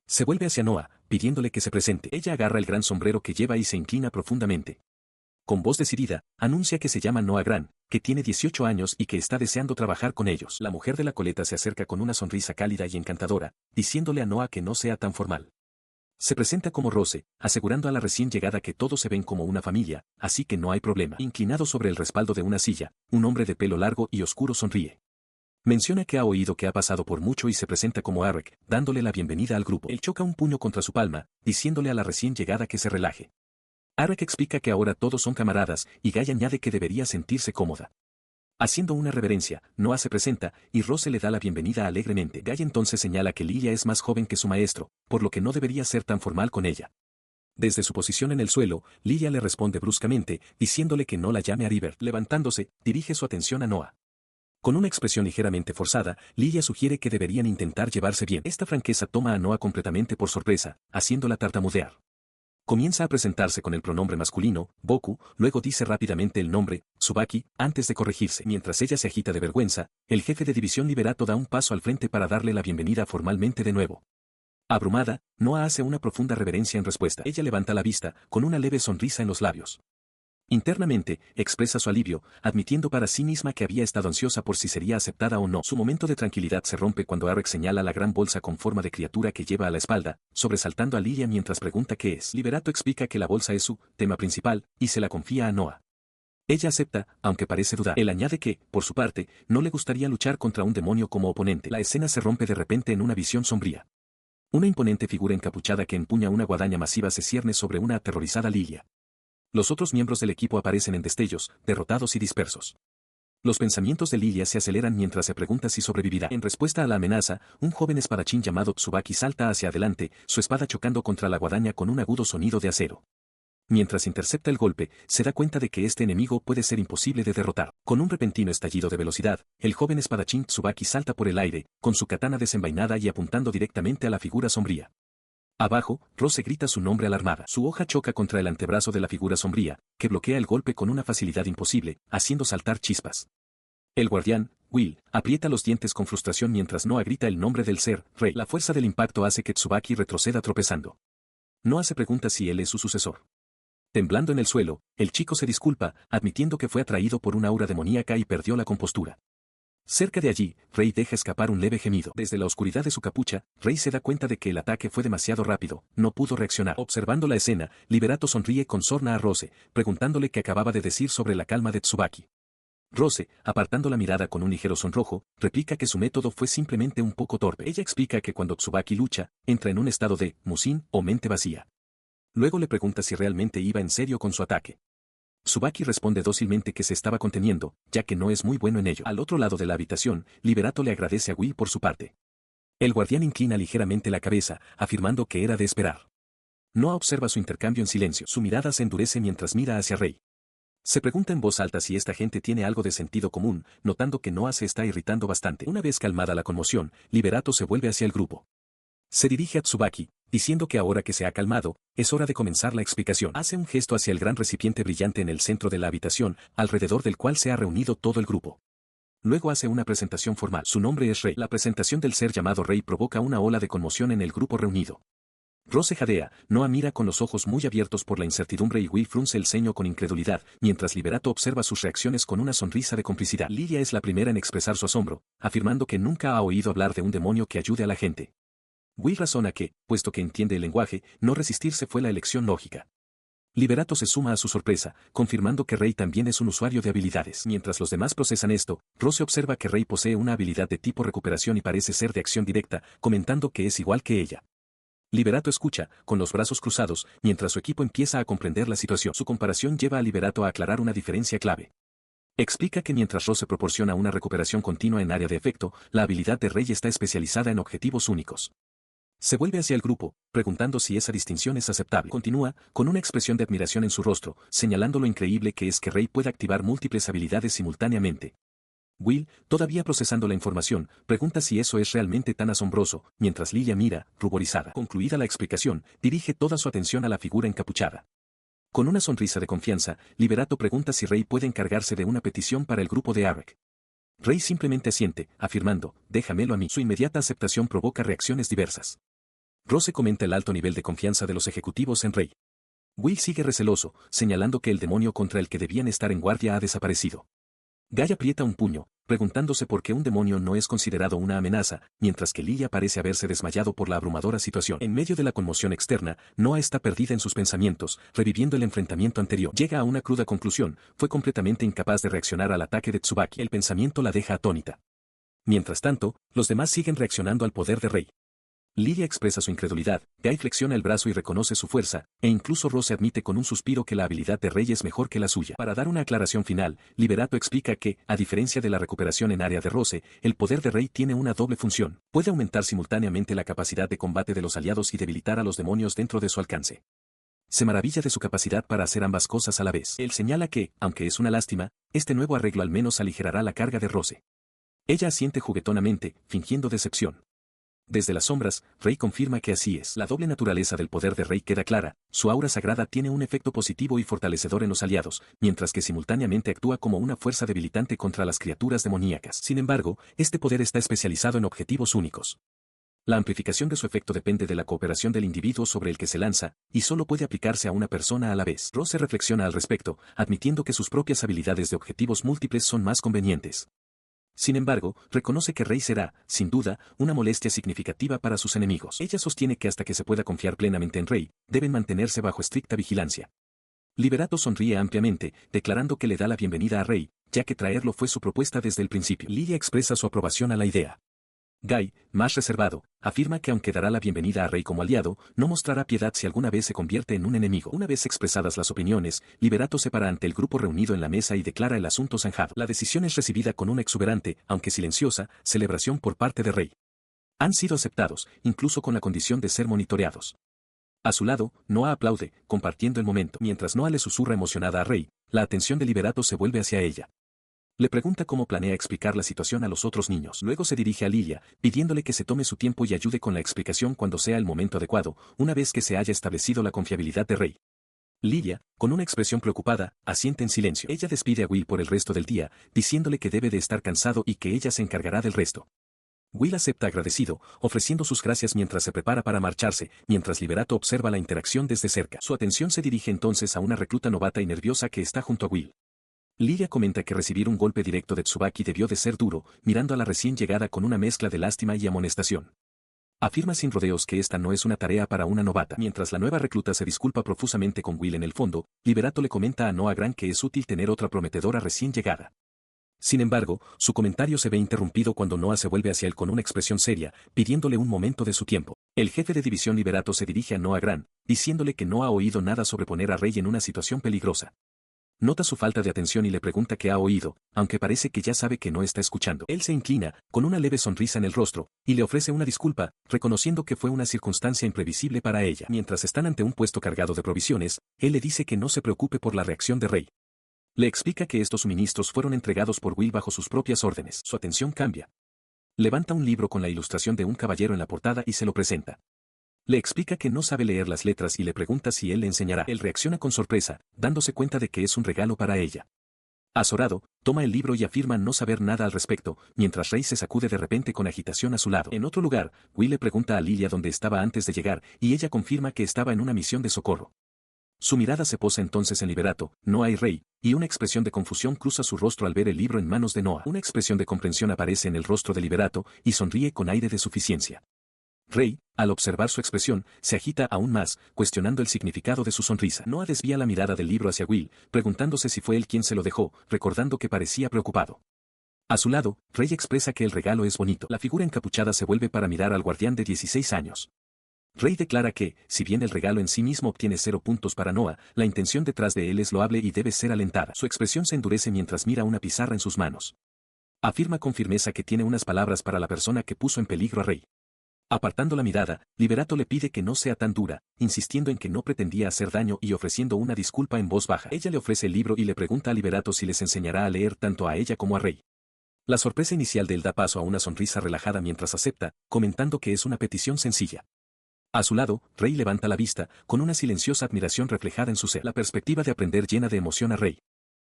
Se vuelve hacia Noah, pidiéndole que se presente. Ella agarra el gran sombrero que lleva y se inclina profundamente. Con voz decidida, anuncia que se llama Noah Gran, que tiene 18 años y que está deseando trabajar con ellos. La mujer de la coleta se acerca con una sonrisa cálida y encantadora, diciéndole a Noah que no sea tan formal. Se presenta como Rose, asegurando a la recién llegada que todos se ven como una familia, así que no hay problema. Inclinado sobre el respaldo de una silla, un hombre de pelo largo y oscuro sonríe. Menciona que ha oído que ha pasado por mucho y se presenta como Arek, dándole la bienvenida al grupo. Él choca un puño contra su palma, diciéndole a la recién llegada que se relaje. Arek explica que ahora todos son camaradas, y Guy añade que debería sentirse cómoda. Haciendo una reverencia, Noah se presenta, y Rose le da la bienvenida alegremente. Guy entonces señala que Lilia es más joven que su maestro, por lo que no debería ser tan formal con ella. Desde su posición en el suelo, Lilia le responde bruscamente, diciéndole que no la llame a River. Levantándose, dirige su atención a Noah. Con una expresión ligeramente forzada, Lilia sugiere que deberían intentar llevarse bien. Esta franqueza toma a Noah completamente por sorpresa, haciéndola tartamudear. Comienza a presentarse con el pronombre masculino, Boku, luego dice rápidamente el nombre, Tsubaki, antes de corregirse. Mientras ella se agita de vergüenza, el jefe de división Liberato da un paso al frente para darle la bienvenida formalmente de nuevo. Abrumada, Noah hace una profunda reverencia en respuesta. Ella levanta la vista, con una leve sonrisa en los labios. Internamente, expresa su alivio, admitiendo para sí misma que había estado ansiosa por si sería aceptada o no. Su momento de tranquilidad se rompe cuando Arek señala la gran bolsa con forma de criatura que lleva a la espalda, sobresaltando a Lilia mientras pregunta qué es. Liberato explica que la bolsa es su tema principal, y se la confía a Noah. Ella acepta, aunque parece dudar. Él añade que, por su parte, no le gustaría luchar contra un demonio como oponente. La escena se rompe de repente en una visión sombría. Una imponente figura encapuchada que empuña una guadaña masiva se cierne sobre una aterrorizada Lilia. Los otros miembros del equipo aparecen en destellos, derrotados y dispersos. Los pensamientos de Lilia se aceleran mientras se pregunta si sobrevivirá. En respuesta a la amenaza, un joven espadachín llamado Tsubaki salta hacia adelante, su espada chocando contra la guadaña con un agudo sonido de acero. Mientras intercepta el golpe, se da cuenta de que este enemigo puede ser imposible de derrotar. Con un repentino estallido de velocidad, el joven espadachín Tsubaki salta por el aire, con su katana desenvainada y apuntando directamente a la figura sombría. Abajo, Rose grita su nombre alarmada. Su hoja choca contra el antebrazo de la figura sombría, que bloquea el golpe con una facilidad imposible, haciendo saltar chispas. El guardián, Will, aprieta los dientes con frustración mientras Noah grita el nombre del ser, Rey. La fuerza del impacto hace que Tsubaki retroceda tropezando. Noah se pregunta si él es su sucesor. Temblando en el suelo, el chico se disculpa, admitiendo que fue atraído por una aura demoníaca y perdió la compostura. Cerca de allí, Rey deja escapar un leve gemido. Desde la oscuridad de su capucha, Rey se da cuenta de que el ataque fue demasiado rápido, no pudo reaccionar. Observando la escena, Liberato sonríe con sorna a Rose, preguntándole qué acababa de decir sobre la calma de Tsubaki. Rose, apartando la mirada con un ligero sonrojo, replica que su método fue simplemente un poco torpe. Ella explica que cuando Tsubaki lucha, entra en un estado de musin o mente vacía. Luego le pregunta si realmente iba en serio con su ataque. Tsubaki responde dócilmente que se estaba conteniendo, ya que no es muy bueno en ello. Al otro lado de la habitación, Liberato le agradece a Will por su parte. El guardián inclina ligeramente la cabeza, afirmando que era de esperar. Noah observa su intercambio en silencio. Su mirada se endurece mientras mira hacia Rey. Se pregunta en voz alta si esta gente tiene algo de sentido común, notando que Noah se está irritando bastante. Una vez calmada la conmoción, Liberato se vuelve hacia el grupo. Se dirige a Tsubaki, diciendo que ahora que se ha calmado, es hora de comenzar la explicación. Hace un gesto hacia el gran recipiente brillante en el centro de la habitación, alrededor del cual se ha reunido todo el grupo. Luego hace una presentación formal. Su nombre es Rey. La presentación del ser llamado Rey provoca una ola de conmoción en el grupo reunido. Rose jadea, Noah mira con los ojos muy abiertos por la incertidumbre y Will frunce el ceño con incredulidad, mientras Liberato observa sus reacciones con una sonrisa de complicidad. Lilia es la primera en expresar su asombro, afirmando que nunca ha oído hablar de un demonio que ayude a la gente. Will razona que, puesto que entiende el lenguaje, no resistirse fue la elección lógica. Liberato se suma a su sorpresa, confirmando que Rey también es un usuario de habilidades. Mientras los demás procesan esto, Rose observa que Rey posee una habilidad de tipo recuperación y parece ser de acción directa, comentando que es igual que ella. Liberato escucha, con los brazos cruzados, mientras su equipo empieza a comprender la situación. Su comparación lleva a Liberato a aclarar una diferencia clave. Explica que mientras Rose proporciona una recuperación continua en área de efecto, la habilidad de Rey está especializada en objetivos únicos. Se vuelve hacia el grupo, preguntando si esa distinción es aceptable. Continúa, con una expresión de admiración en su rostro, señalando lo increíble que es que Rey pueda activar múltiples habilidades simultáneamente. Will, todavía procesando la información, pregunta si eso es realmente tan asombroso, mientras Lilia mira, ruborizada. Concluida la explicación, dirige toda su atención a la figura encapuchada. Con una sonrisa de confianza, Liberato pregunta si Rey puede encargarse de una petición para el grupo de Arek. Rey simplemente asiente, afirmando, déjamelo a mí. Su inmediata aceptación provoca reacciones diversas. Rose comenta el alto nivel de confianza de los ejecutivos en Rey. Will sigue receloso, señalando que el demonio contra el que debían estar en guardia ha desaparecido. Guy aprieta un puño, preguntándose por qué un demonio no es considerado una amenaza, mientras que Lilia parece haberse desmayado por la abrumadora situación. En medio de la conmoción externa, Noah está perdida en sus pensamientos, reviviendo el enfrentamiento anterior. Llega a una cruda conclusión, fue completamente incapaz de reaccionar al ataque de Tsubaki. El pensamiento la deja atónita. Mientras tanto, los demás siguen reaccionando al poder de Rey. Lilia expresa su incredulidad, Guy flexiona el brazo y reconoce su fuerza, e incluso Rose admite con un suspiro que la habilidad de Rey es mejor que la suya. Para dar una aclaración final, Liberato explica que, a diferencia de la recuperación en área de Rose, el poder de Rey tiene una doble función. Puede aumentar simultáneamente la capacidad de combate de los aliados y debilitar a los demonios dentro de su alcance. Se maravilla de su capacidad para hacer ambas cosas a la vez. Él señala que, aunque es una lástima, este nuevo arreglo al menos aligerará la carga de Rose. Ella asiente juguetonamente, fingiendo decepción. Desde las sombras, Rey confirma que así es. La doble naturaleza del poder de Rey queda clara, su aura sagrada tiene un efecto positivo y fortalecedor en los aliados, mientras que simultáneamente actúa como una fuerza debilitante contra las criaturas demoníacas. Sin embargo, este poder está especializado en objetivos únicos. La amplificación de su efecto depende de la cooperación del individuo sobre el que se lanza, y solo puede aplicarse a una persona a la vez. Rose reflexiona al respecto, admitiendo que sus propias habilidades de objetivos múltiples son más convenientes. Sin embargo, reconoce que Rey será, sin duda, una molestia significativa para sus enemigos. Ella sostiene que hasta que se pueda confiar plenamente en Rey, deben mantenerse bajo estricta vigilancia. Liberato sonríe ampliamente, declarando que le da la bienvenida a Rey, ya que traerlo fue su propuesta desde el principio. Lilia expresa su aprobación a la idea. Guy, más reservado, afirma que aunque dará la bienvenida a Rey como aliado, no mostrará piedad si alguna vez se convierte en un enemigo. Una vez expresadas las opiniones, Liberato se para ante el grupo reunido en la mesa y declara el asunto zanjado. La decisión es recibida con una exuberante, aunque silenciosa, celebración por parte de Rey. Han sido aceptados, incluso con la condición de ser monitoreados. A su lado, Noah aplaude, compartiendo el momento. Mientras Noah le susurra emocionada a Rey, la atención de Liberato se vuelve hacia ella. Le pregunta cómo planea explicar la situación a los otros niños. Luego se dirige a Lilia, pidiéndole que se tome su tiempo y ayude con la explicación cuando sea el momento adecuado, una vez que se haya establecido la confiabilidad de Rey. Lilia, con una expresión preocupada, asiente en silencio. Ella despide a Will por el resto del día, diciéndole que debe de estar cansado y que ella se encargará del resto. Will acepta agradecido, ofreciendo sus gracias mientras se prepara para marcharse, mientras Liberato observa la interacción desde cerca. Su atención se dirige entonces a una recluta novata y nerviosa que está junto a Will. Lilia comenta que recibir un golpe directo de Tsubaki debió de ser duro, mirando a la recién llegada con una mezcla de lástima y amonestación. Afirma sin rodeos que esta no es una tarea para una novata. Mientras la nueva recluta se disculpa profusamente con Will en el fondo, Liberato le comenta a Noah Grant que es útil tener otra prometedora recién llegada. Sin embargo, su comentario se ve interrumpido cuando Noah se vuelve hacia él con una expresión seria, pidiéndole un momento de su tiempo. El jefe de división Liberato se dirige a Noah Grant, diciéndole que no ha oído nada sobre poner a Rey en una situación peligrosa. Nota su falta de atención y le pregunta qué ha oído, aunque parece que ya sabe que no está escuchando. Él se inclina, con una leve sonrisa en el rostro, y le ofrece una disculpa, reconociendo que fue una circunstancia imprevisible para ella. Mientras están ante un puesto cargado de provisiones, él le dice que no se preocupe por la reacción de Rey. Le explica que estos suministros fueron entregados por Will bajo sus propias órdenes. Su atención cambia. Levanta un libro con la ilustración de un caballero en la portada y se lo presenta. Le explica que no sabe leer las letras y le pregunta si él le enseñará. Él reacciona con sorpresa, dándose cuenta de que es un regalo para ella. Azorado, toma el libro y afirma no saber nada al respecto, mientras Rey se sacude de repente con agitación a su lado. En otro lugar, Will le pregunta a Lilia dónde estaba antes de llegar, y ella confirma que estaba en una misión de socorro. Su mirada se posa entonces en Liberato, Noah y Rey, y una expresión de confusión cruza su rostro al ver el libro en manos de Noah. Una expresión de comprensión aparece en el rostro de Liberato, y sonríe con aire de suficiencia. Rey, al observar su expresión, se agita aún más, cuestionando el significado de su sonrisa. Noah desvía la mirada del libro hacia Will, preguntándose si fue él quien se lo dejó, recordando que parecía preocupado. A su lado, Rey expresa que el regalo es bonito. La figura encapuchada se vuelve para mirar al guardián de 16 años. Rey declara que, si bien el regalo en sí mismo obtiene 0 puntos para Noah, la intención detrás de él es loable y debe ser alentada. Su expresión se endurece mientras mira una pizarra en sus manos. Afirma con firmeza que tiene unas palabras para la persona que puso en peligro a Rey. Apartando la mirada, Liberato le pide que no sea tan dura, insistiendo en que no pretendía hacer daño y ofreciendo una disculpa en voz baja. Ella le ofrece el libro y le pregunta a Liberato si les enseñará a leer tanto a ella como a Rey. La sorpresa inicial de él da paso a una sonrisa relajada mientras acepta, comentando que es una petición sencilla. A su lado, Rey levanta la vista, con una silenciosa admiración reflejada en su ser. La perspectiva de aprender llena de emoción a Rey.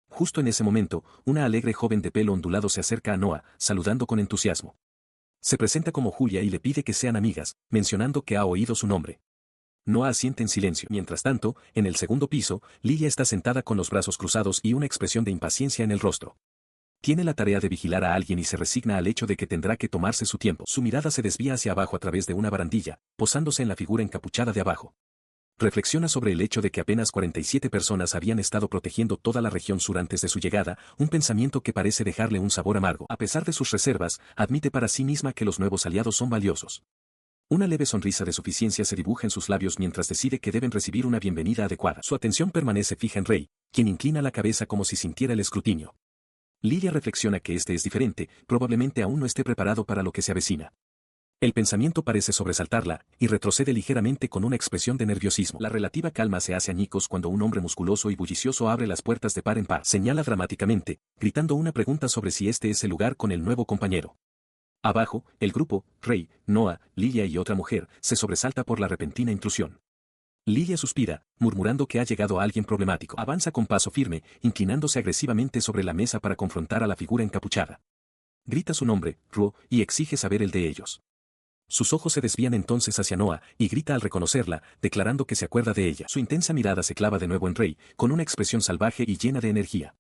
Justo en ese momento, una alegre joven de pelo ondulado se acerca a Noah, saludando con entusiasmo. Se presenta como Julia y le pide que sean amigas, mencionando que ha oído su nombre. Noah asiente en silencio. Mientras tanto, en el segundo piso, Lilia está sentada con los brazos cruzados y una expresión de impaciencia en el rostro. Tiene la tarea de vigilar a alguien y se resigna al hecho de que tendrá que tomarse su tiempo. Su mirada se desvía hacia abajo a través de una barandilla, posándose en la figura encapuchada de abajo. Reflexiona sobre el hecho de que apenas 47 personas habían estado protegiendo toda la región sur antes de su llegada, un pensamiento que parece dejarle un sabor amargo. A pesar de sus reservas, admite para sí misma que los nuevos aliados son valiosos. Una leve sonrisa de suficiencia se dibuja en sus labios mientras decide que deben recibir una bienvenida adecuada. Su atención permanece fija en Rey, quien inclina la cabeza como si sintiera el escrutinio. Lilia reflexiona que este es diferente, probablemente aún no esté preparado para lo que se avecina. El pensamiento parece sobresaltarla, y retrocede ligeramente con una expresión de nerviosismo. La relativa calma se hace añicos cuando un hombre musculoso y bullicioso abre las puertas de par en par. Señala dramáticamente, gritando una pregunta sobre si este es el lugar con el nuevo compañero. Abajo, el grupo, Rey, Noah, Lilia y otra mujer, se sobresalta por la repentina intrusión. Lilia suspira, murmurando que ha llegado alguien problemático. Avanza con paso firme, inclinándose agresivamente sobre la mesa para confrontar a la figura encapuchada. Grita su nombre, Ruo, y exige saber el de ellos. Sus ojos se desvían entonces hacia Noah, y grita al reconocerla, declarando que se acuerda de ella. Su intensa mirada se clava de nuevo en Rey, con una expresión salvaje y llena de energía.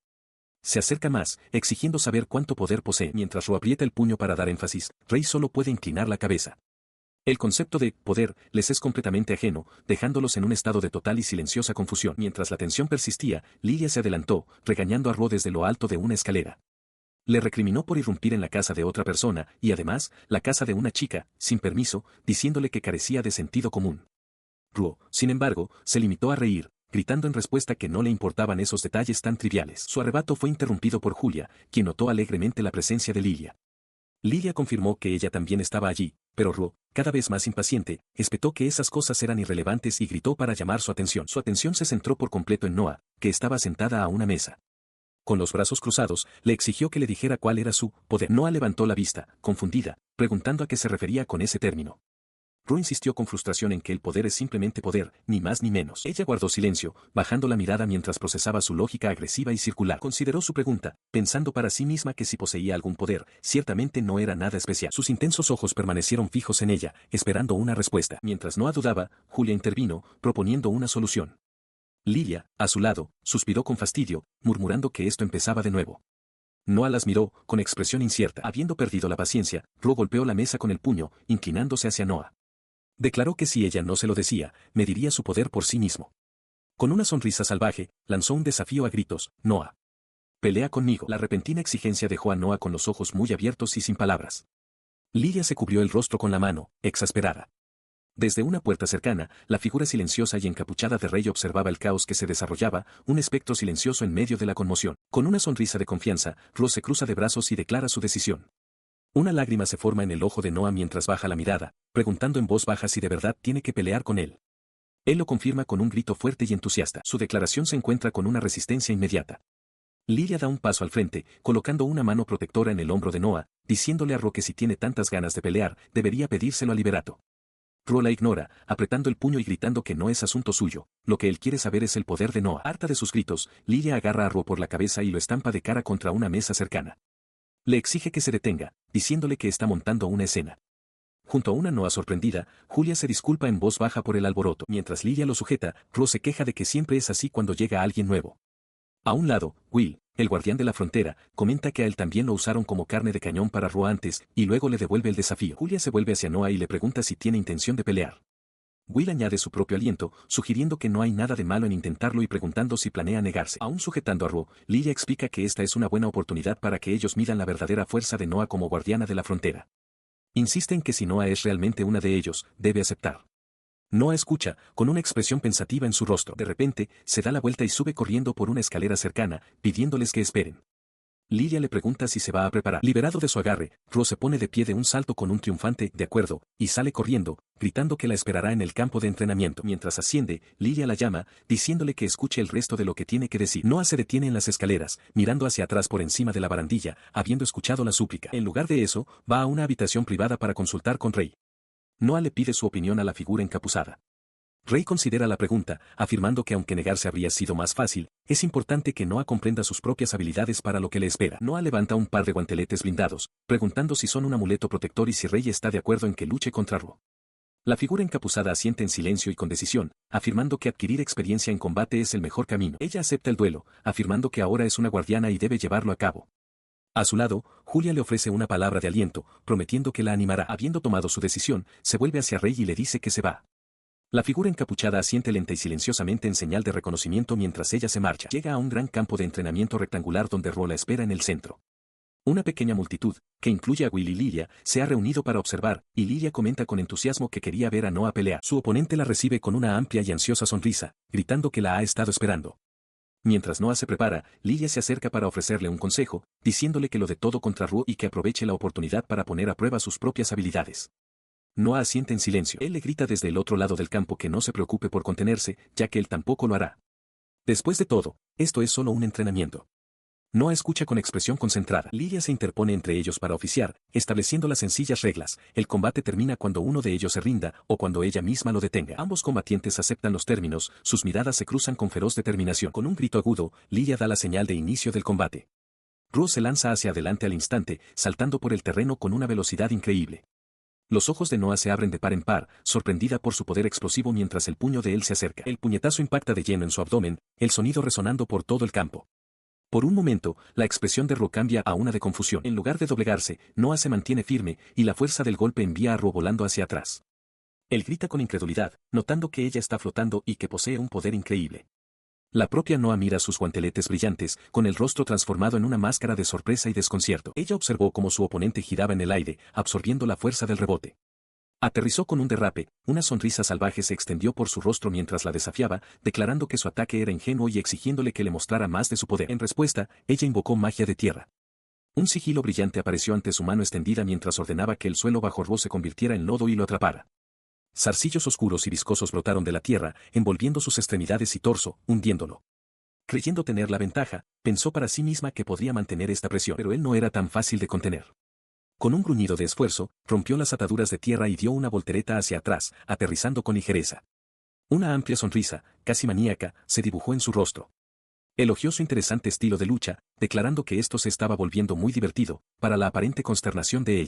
Se acerca más, exigiendo saber cuánto poder posee. Mientras Ruo aprieta el puño para dar énfasis, Rey solo puede inclinar la cabeza. El concepto de poder les es completamente ajeno, dejándolos en un estado de total y silenciosa confusión. Mientras la tensión persistía, Lilia se adelantó, regañando a Ruo desde lo alto de una escalera. Le recriminó por irrumpir en la casa de otra persona, y además, la casa de una chica, sin permiso, diciéndole que carecía de sentido común. Ruo, sin embargo, se limitó a reír, gritando en respuesta que no le importaban esos detalles tan triviales. Su arrebato fue interrumpido por Julia, quien notó alegremente la presencia de Lilia. Lilia confirmó que ella también estaba allí, pero Ruo, cada vez más impaciente, espetó que esas cosas eran irrelevantes y gritó para llamar su atención. Su atención se centró por completo en Noah, que estaba sentada a una mesa. Con los brazos cruzados, le exigió que le dijera cuál era su poder. Noah levantó la vista, confundida, preguntando a qué se refería con ese término. Ru insistió con frustración en que el poder es simplemente poder, ni más ni menos. Ella guardó silencio, bajando la mirada mientras procesaba su lógica agresiva y circular. Consideró su pregunta, pensando para sí misma que si poseía algún poder, ciertamente no era nada especial. Sus intensos ojos permanecieron fijos en ella, esperando una respuesta. Mientras Noah dudaba, Julia intervino, proponiendo una solución. Lilia, a su lado, suspiró con fastidio, murmurando que esto empezaba de nuevo. Noah las miró, con expresión incierta. Habiendo perdido la paciencia, Ru golpeó la mesa con el puño, inclinándose hacia Noah. Declaró que si ella no se lo decía, mediría su poder por sí mismo. Con una sonrisa salvaje, lanzó un desafío a gritos: Noah. Pelea conmigo. La repentina exigencia dejó a Noah con los ojos muy abiertos y sin palabras. Lilia se cubrió el rostro con la mano, exasperada. Desde una puerta cercana, la figura silenciosa y encapuchada de Rey observaba el caos que se desarrollaba, un espectro silencioso en medio de la conmoción. Con una sonrisa de confianza, Ru se cruza de brazos y declara su decisión. Una lágrima se forma en el ojo de Noah mientras baja la mirada, preguntando en voz baja si de verdad tiene que pelear con él. Él lo confirma con un grito fuerte y entusiasta. Su declaración se encuentra con una resistencia inmediata. Lilia da un paso al frente, colocando una mano protectora en el hombro de Noah, diciéndole a Ru que si tiene tantas ganas de pelear, debería pedírselo a Liberato. Ru la ignora, apretando el puño y gritando que no es asunto suyo, lo que él quiere saber es el poder de Noah. Harta de sus gritos, Lilia agarra a Ru por la cabeza y lo estampa de cara contra una mesa cercana. Le exige que se detenga, diciéndole que está montando una escena. Junto a una Noah sorprendida, Julia se disculpa en voz baja por el alboroto. Mientras Lilia lo sujeta, Ru se queja de que siempre es así cuando llega alguien nuevo. A un lado, Will, el guardián de la frontera, comenta que a él también lo usaron como carne de cañón para Ru antes, y luego le devuelve el desafío. Julia se vuelve hacia Noah y le pregunta si tiene intención de pelear. Will añade su propio aliento, sugiriendo que no hay nada de malo en intentarlo y preguntando si planea negarse. Aún sujetando a Ru, Lilia explica que esta es una buena oportunidad para que ellos midan la verdadera fuerza de Noah como guardiana de la frontera. Insiste en que si Noah es realmente una de ellos, debe aceptar. Noah escucha, con una expresión pensativa en su rostro. De repente, se da la vuelta y sube corriendo por una escalera cercana, pidiéndoles que esperen. Lilia le pregunta si se va a preparar. Liberado de su agarre, Ru se pone de pie de un salto con un triunfante "de acuerdo", y sale corriendo, gritando que la esperará en el campo de entrenamiento. Mientras asciende, Lilia la llama, diciéndole que escuche el resto de lo que tiene que decir. Noah se detiene en las escaleras, mirando hacia atrás por encima de la barandilla, habiendo escuchado la súplica. En lugar de eso, va a una habitación privada para consultar con Rey. Noah le pide su opinión a la figura encapuzada. Rey considera la pregunta, afirmando que aunque negarse habría sido más fácil, es importante que Noah comprenda sus propias habilidades para lo que le espera. Noah levanta un par de guanteletes blindados, preguntando si son un amuleto protector y si Rey está de acuerdo en que luche contra Ru. La figura encapuzada asiente en silencio y con decisión, afirmando que adquirir experiencia en combate es el mejor camino. Ella acepta el duelo, afirmando que ahora es una guardiana y debe llevarlo a cabo. A su lado, Julia le ofrece una palabra de aliento, prometiendo que la animará. Habiendo tomado su decisión, se vuelve hacia Rey y le dice que se va. La figura encapuchada asiente lenta y silenciosamente en señal de reconocimiento mientras ella se marcha. Llega a un gran campo de entrenamiento rectangular donde Ru la espera en el centro. Una pequeña multitud, que incluye a Will y Lilia, se ha reunido para observar, y Lilia comenta con entusiasmo que quería ver a Noah pelear. Su oponente la recibe con una amplia y ansiosa sonrisa, gritando que la ha estado esperando. Mientras Noah se prepara, Lilia se acerca para ofrecerle un consejo, diciéndole que lo de todo contra Ru y que aproveche la oportunidad para poner a prueba sus propias habilidades. Noah asiente en silencio. Él le grita desde el otro lado del campo que no se preocupe por contenerse, ya que él tampoco lo hará. Después de todo, esto es solo un entrenamiento. Noah escucha con expresión concentrada. Lilia se interpone entre ellos para oficiar, estableciendo las sencillas reglas. El combate termina cuando uno de ellos se rinda, o cuando ella misma lo detenga. Ambos combatientes aceptan los términos, sus miradas se cruzan con feroz determinación. Con un grito agudo, Lilia da la señal de inicio del combate. Ru se lanza hacia adelante al instante, saltando por el terreno con una velocidad increíble. Los ojos de Noah se abren de par en par, sorprendida por su poder explosivo mientras el puño de él se acerca. El puñetazo impacta de lleno en su abdomen, el sonido resonando por todo el campo. Por un momento, la expresión de Ru cambia a una de confusión. En lugar de doblegarse, Noah se mantiene firme, y la fuerza del golpe envía a Ru volando hacia atrás. Él grita con incredulidad, notando que ella está flotando y que posee un poder increíble. La propia Noah mira sus guanteletes brillantes, con el rostro transformado en una máscara de sorpresa y desconcierto. Ella observó cómo su oponente giraba en el aire, absorbiendo la fuerza del rebote. Aterrizó con un derrape, una sonrisa salvaje se extendió por su rostro mientras la desafiaba, declarando que su ataque era ingenuo y exigiéndole que le mostrara más de su poder. En respuesta, ella invocó magia de tierra. Un sigilo brillante apareció ante su mano extendida mientras ordenaba que el suelo bajo Ru se convirtiera en lodo y lo atrapara. Zarcillos oscuros y viscosos brotaron de la tierra, envolviendo sus extremidades y torso, hundiéndolo. Creyendo tener la ventaja, pensó para sí misma que podría mantener esta presión, pero él no era tan fácil de contener. Con un gruñido de esfuerzo, rompió las ataduras de tierra y dio una voltereta hacia atrás, aterrizando con ligereza. Una amplia sonrisa, casi maníaca, se dibujó en su rostro. Elogió su interesante estilo de lucha, declarando que esto se estaba volviendo muy divertido, para la aparente consternación de ella.